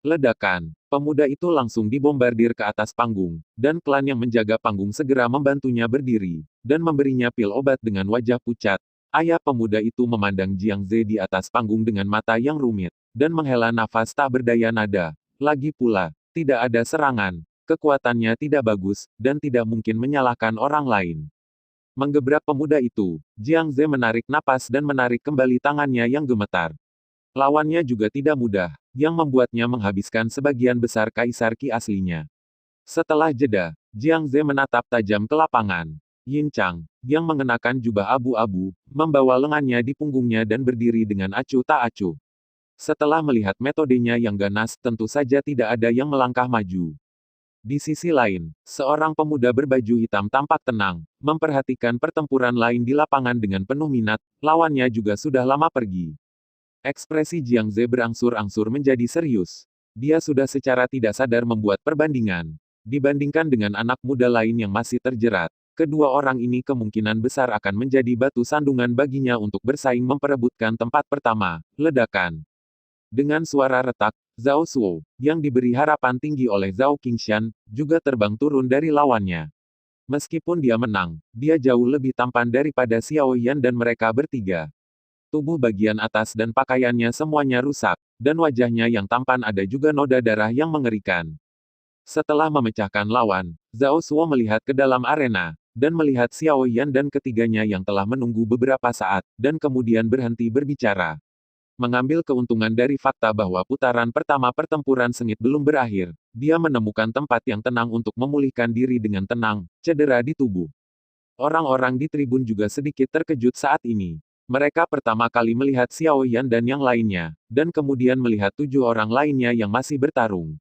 Ledakan. Pemuda itu langsung dibombardir ke atas panggung, dan klan yang menjaga panggung segera membantunya berdiri, dan memberinya pil obat dengan wajah pucat. Ayah pemuda itu memandang Jiang Ze di atas panggung dengan mata yang rumit, dan menghela nafas tak berdaya nada. Lagi pula, tidak ada serangan, kekuatannya tidak bagus, dan tidak mungkin menyalahkan orang lain. Menggebrak pemuda itu, Jiang Ze menarik napas dan menarik kembali tangannya yang gemetar. Lawannya juga tidak mudah, yang membuatnya menghabiskan sebagian besar kaisar Qi aslinya. Setelah jeda, Jiang Ze menatap tajam ke lapangan. Yin Chang, yang mengenakan jubah abu-abu, membawa lengannya di punggungnya dan berdiri dengan acuh tak acuh. Setelah melihat metodenya yang ganas, tentu saja tidak ada yang melangkah maju. Di sisi lain, seorang pemuda berbaju hitam tampak tenang, memperhatikan pertempuran lain di lapangan dengan penuh minat, lawannya juga sudah lama pergi. Ekspresi Jiang Ze berangsur-angsur menjadi serius. Dia sudah secara tidak sadar membuat perbandingan. Dibandingkan dengan anak muda lain yang masih terjerat, kedua orang ini kemungkinan besar akan menjadi batu sandungan baginya untuk bersaing memperebutkan tempat pertama. Ledakan. Dengan suara retak, Zhao Suo, yang diberi harapan tinggi oleh Zhao Qingshan, juga terbang turun dari lawannya. Meskipun dia menang, dia jauh lebih tampan daripada Xiao Yan dan mereka bertiga. Tubuh bagian atas dan pakaiannya semuanya rusak, dan wajahnya yang tampan ada juga noda darah yang mengerikan. Setelah memecahkan lawan, Zhao Suo melihat ke dalam arena, dan melihat Xiao Yan dan ketiganya yang telah menunggu beberapa saat, dan kemudian berhenti berbicara. Mengambil keuntungan dari fakta bahwa putaran pertama pertempuran sengit belum berakhir, dia menemukan tempat yang tenang untuk memulihkan diri dengan tenang, cedera di tubuh. Orang-orang di tribun juga sedikit terkejut saat ini. Mereka pertama kali melihat Xiao Yan dan yang lainnya, dan kemudian melihat 7 orang lainnya yang masih bertarung.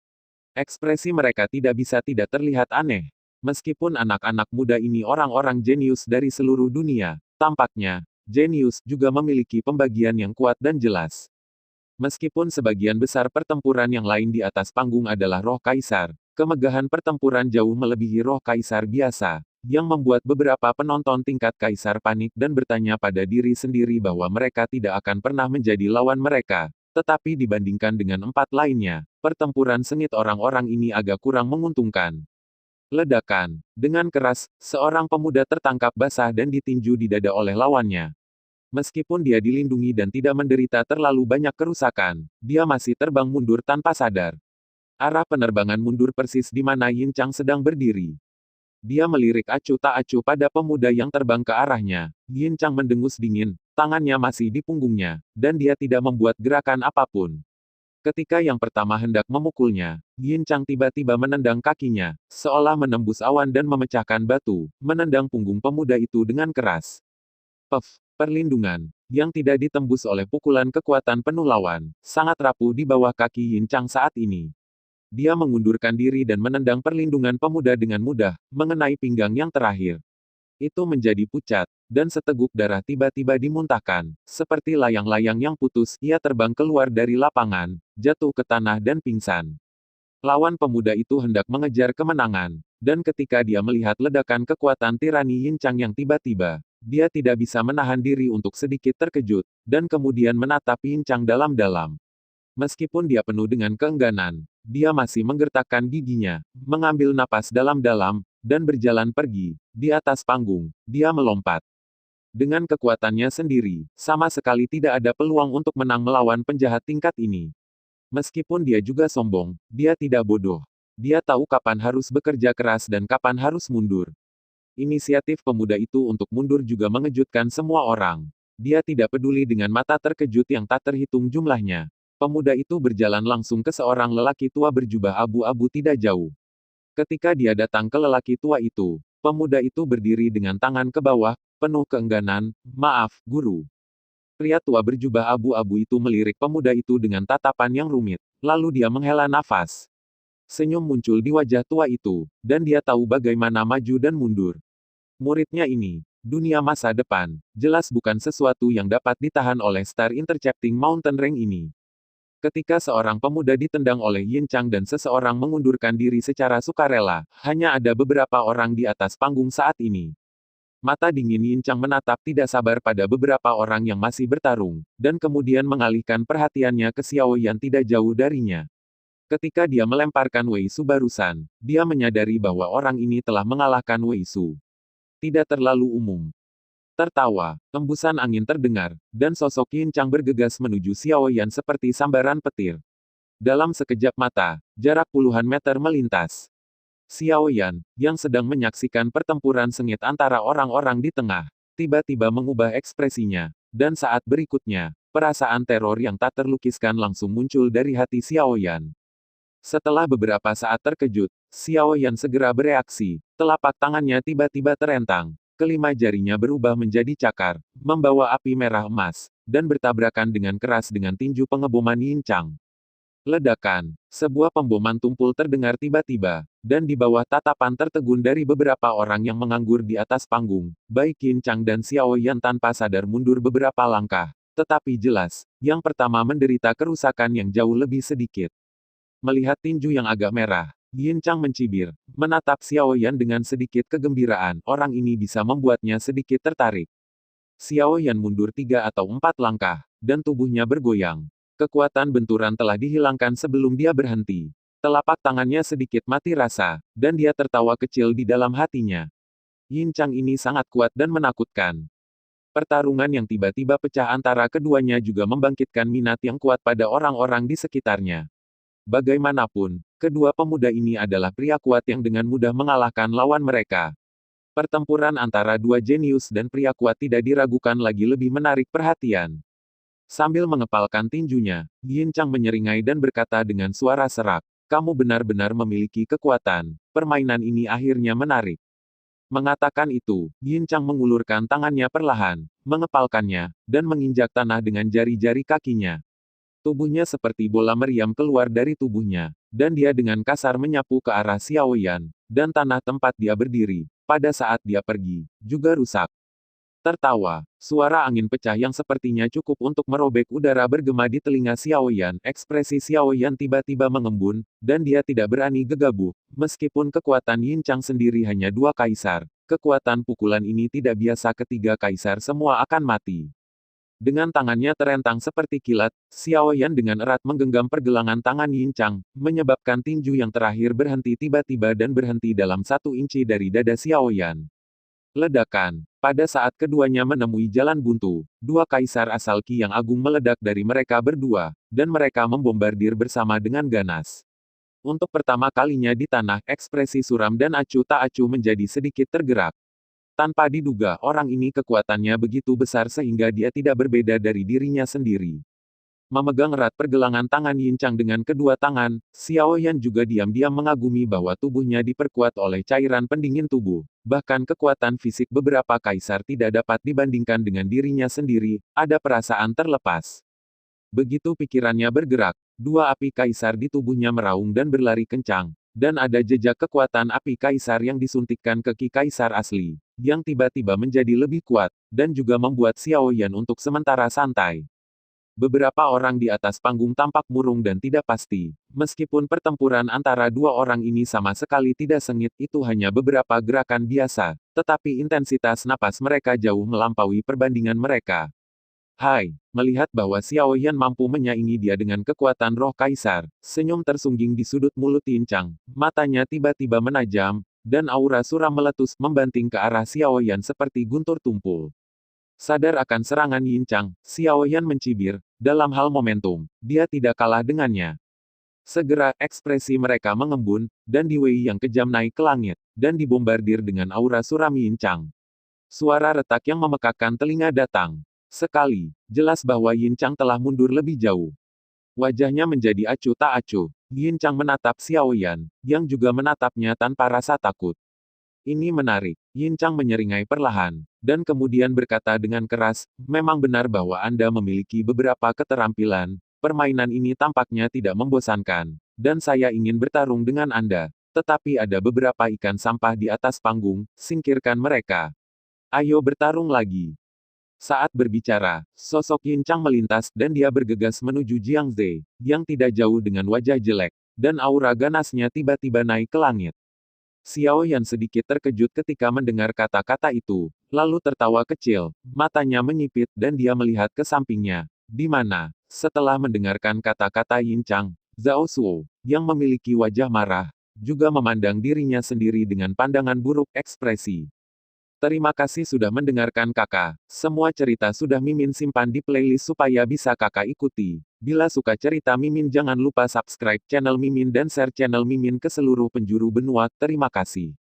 Ekspresi mereka tidak bisa tidak terlihat aneh. Meskipun anak-anak muda ini orang-orang jenius dari seluruh dunia, tampaknya, jenius juga memiliki pembagian yang kuat dan jelas. Meskipun sebagian besar pertempuran yang lain di atas panggung adalah roh kaisar, kemegahan pertempuran jauh melebihi roh kaisar biasa, yang membuat beberapa penonton tingkat kaisar panik dan bertanya pada diri sendiri bahwa mereka tidak akan pernah menjadi lawan mereka. Tetapi dibandingkan dengan 4 lainnya, pertempuran sengit orang-orang ini agak kurang menguntungkan. Ledakan. Dengan keras, seorang pemuda tertangkap basah dan ditinju di dada oleh lawannya. Meskipun dia dilindungi dan tidak menderita terlalu banyak kerusakan, dia masih terbang mundur tanpa sadar. Arah penerbangan mundur persis di mana Yin Chang sedang berdiri. Dia melirik acuh tak acuh pada pemuda yang terbang ke arahnya. Yin Chang mendengus dingin, tangannya masih di punggungnya, dan dia tidak membuat gerakan apapun. Ketika yang pertama hendak memukulnya, Yin Chang tiba-tiba menendang kakinya, seolah menembus awan dan memecahkan batu, menendang punggung pemuda itu dengan keras. Puff, perlindungan, yang tidak ditembus oleh pukulan kekuatan penuh lawan, sangat rapuh di bawah kaki Yin Chang saat ini. Dia mengundurkan diri dan menendang perlindungan pemuda dengan mudah, mengenai pinggang yang terakhir. Itu menjadi pucat, dan seteguk darah tiba-tiba dimuntahkan. Seperti layang-layang yang putus, ia terbang keluar dari lapangan, jatuh ke tanah dan pingsan. Lawan pemuda itu hendak mengejar kemenangan, dan ketika dia melihat ledakan kekuatan tirani Yin Chang yang tiba-tiba, dia tidak bisa menahan diri untuk sedikit terkejut, dan kemudian menatap Yin Chang dalam-dalam. Meskipun dia penuh dengan keengganan, dia masih menggertakkan giginya, mengambil napas dalam-dalam, dan berjalan pergi. Di atas panggung, dia melompat. Dengan kekuatannya sendiri, sama sekali tidak ada peluang untuk menang melawan penjahat tingkat ini. Meskipun dia juga sombong, dia tidak bodoh. Dia tahu kapan harus bekerja keras dan kapan harus mundur. Inisiatif pemuda itu untuk mundur juga mengejutkan semua orang. Dia tidak peduli dengan mata terkejut yang tak terhitung jumlahnya. Pemuda itu berjalan langsung ke seorang lelaki tua berjubah abu-abu tidak jauh. Ketika dia datang ke lelaki tua itu, pemuda itu berdiri dengan tangan ke bawah, penuh keengganan. "Maaf, guru." Pria tua berjubah abu-abu itu melirik pemuda itu dengan tatapan yang rumit. Lalu dia menghela nafas. Senyum muncul di wajah tua itu, dan dia tahu bagaimana maju dan mundur. Muridnya ini, dunia masa depan, jelas bukan sesuatu yang dapat ditahan oleh Star Intercepting Mountain Range ini. Ketika seorang pemuda ditendang oleh Yin Chang dan seseorang mengundurkan diri secara sukarela, hanya ada beberapa orang di atas panggung saat ini. Mata dingin Yin Chang menatap tidak sabar pada beberapa orang yang masih bertarung, dan kemudian mengalihkan perhatiannya ke Xiao Yan tidak jauh darinya. Ketika dia melemparkan Wei Su barusan, dia menyadari bahwa orang ini telah mengalahkan Wei Su. Tidak terlalu umum. Tertawa, embusan angin terdengar, dan sosok Yin Chang bergegas menuju Xiao Yan seperti sambaran petir. Dalam sekejap mata, jarak puluhan meter melintas. Xiao Yan, yang sedang menyaksikan pertempuran sengit antara orang-orang di tengah, tiba-tiba mengubah ekspresinya, dan saat berikutnya, perasaan teror yang tak terlukiskan langsung muncul dari hati Xiao Yan. Setelah beberapa saat terkejut, Xiao Yan segera bereaksi, telapak tangannya tiba-tiba terentang, Kelima jarinya berubah menjadi cakar, membawa api merah emas, dan bertabrakan dengan keras dengan tinju pengeboman Yin Chang. Ledakan, sebuah pemboman tumpul terdengar tiba-tiba, dan di bawah tatapan tertegun dari beberapa orang yang menganggur di atas panggung, baik Yin Chang dan Xiao Yan tanpa sadar mundur beberapa langkah. Tetapi jelas, yang pertama menderita kerusakan yang jauh lebih sedikit. Melihat tinju yang agak merah, Yin Chang mencibir, menatap Xiao Yan dengan sedikit kegembiraan, orang ini bisa membuatnya sedikit tertarik. Xiao Yan mundur 3 atau 4 langkah, dan tubuhnya bergoyang. Kekuatan benturan telah dihilangkan sebelum dia berhenti. Telapak tangannya sedikit mati rasa, dan dia tertawa kecil di dalam hatinya. Yin Chang ini sangat kuat dan menakutkan. Pertarungan yang tiba-tiba pecah antara keduanya juga membangkitkan minat yang kuat pada orang-orang di sekitarnya. Bagaimanapun, kedua pemuda ini adalah pria kuat yang dengan mudah mengalahkan lawan mereka. Pertempuran antara dua jenius dan pria kuat tidak diragukan lagi lebih menarik perhatian. Sambil mengepalkan tinjunya, Yin Chang menyeringai dan berkata dengan suara serak, "Kamu benar-benar memiliki kekuatan. Permainan ini akhirnya menarik." Mengatakan itu, Yin Chang mengulurkan tangannya perlahan, mengepalkannya, dan menginjak tanah dengan jari-jari kakinya. Tubuhnya seperti bola meriam keluar dari tubuhnya, dan dia dengan kasar menyapu ke arah Xiao Yan, dan tanah tempat dia berdiri, pada saat dia pergi, juga rusak. Tertawa, suara angin pecah yang sepertinya cukup untuk merobek udara bergema di telinga Xiao Yan. Ekspresi Xiao Yan tiba-tiba mengembun, dan dia tidak berani gegabah. Meskipun kekuatan Yin Chang sendiri hanya 2 kaisar, kekuatan pukulan ini tidak biasa, ketiga kaisar semua akan mati. Dengan tangannya terentang seperti kilat, Xiao Yan dengan erat menggenggam pergelangan tangan Yin Chang, menyebabkan tinju yang terakhir berhenti tiba-tiba dan berhenti dalam 1 inci dari dada Xiao Yan. Ledakan. Pada saat keduanya menemui jalan buntu, 2 kaisar asal Qi yang agung meledak dari mereka berdua, dan mereka membombardir bersama dengan ganas. Untuk pertama kalinya di tanah, ekspresi suram dan acuh tak acuh menjadi sedikit tergerak. Tanpa diduga, orang ini kekuatannya begitu besar sehingga dia tidak berbeda dari dirinya sendiri. Memegang erat pergelangan tangan Yin Chang dengan kedua tangan, Xiao Yan juga diam-diam mengagumi bahwa tubuhnya diperkuat oleh cairan pendingin tubuh. Bahkan kekuatan fisik beberapa kaisar tidak dapat dibandingkan dengan dirinya sendiri, ada perasaan terlepas. Begitu pikirannya bergerak, 2 api kaisar di tubuhnya meraung dan berlari kencang, dan ada jejak kekuatan api kaisar yang disuntikkan ke Qi kaisar asli, yang tiba-tiba menjadi lebih kuat, dan juga membuat Xiao Yan untuk sementara santai. Beberapa orang di atas panggung tampak murung dan tidak pasti. Meskipun pertempuran antara dua orang ini sama sekali tidak sengit, itu hanya beberapa gerakan biasa, tetapi intensitas napas mereka jauh melampaui perbandingan mereka. Hai, melihat bahwa Xiao Yan mampu menyaingi dia dengan kekuatan roh kaisar, senyum tersungging di sudut mulut Yin Chang, matanya tiba-tiba menajam, dan aura suram meletus membanting ke arah Xiao Yan seperti guntur tumpul. Sadar akan serangan Yin Chang, Xiao Yan mencibir, dalam hal momentum, dia tidak kalah dengannya. Segera, ekspresi mereka mengembun, dan Di Wei yang kejam naik ke langit, dan dibombardir dengan aura suram Yin Chang. Suara retak yang memekakkan telinga datang. Sekali, jelas bahwa Yin Chang telah mundur lebih jauh. Wajahnya menjadi acuh tak acuh. Yin Chang menatap Xiao Yan, yang juga menatapnya tanpa rasa takut. Ini menarik. Yin Chang menyeringai perlahan, dan kemudian berkata dengan keras, memang benar bahwa Anda memiliki beberapa keterampilan, permainan ini tampaknya tidak membosankan, dan saya ingin bertarung dengan Anda. Tetapi ada beberapa ikan sampah di atas panggung, singkirkan mereka. Ayo bertarung lagi. Saat berbicara, sosok Yin Chang melintas dan dia bergegas menuju Jiang Ze, yang tidak jauh dengan wajah jelek, dan aura ganasnya tiba-tiba naik ke langit. Xiao Yan sedikit terkejut ketika mendengar kata-kata itu, lalu tertawa kecil, matanya menyipit dan dia melihat ke sampingnya, di mana, setelah mendengarkan kata-kata Yin Chang, Zhao Suo, yang memiliki wajah marah, juga memandang dirinya sendiri dengan pandangan buruk ekspresi. Terima kasih sudah mendengarkan kakak. Semua cerita sudah Mimin simpan di playlist supaya bisa kakak ikuti. Bila suka cerita Mimin jangan lupa subscribe channel Mimin dan share channel Mimin ke seluruh penjuru benua. Terima kasih.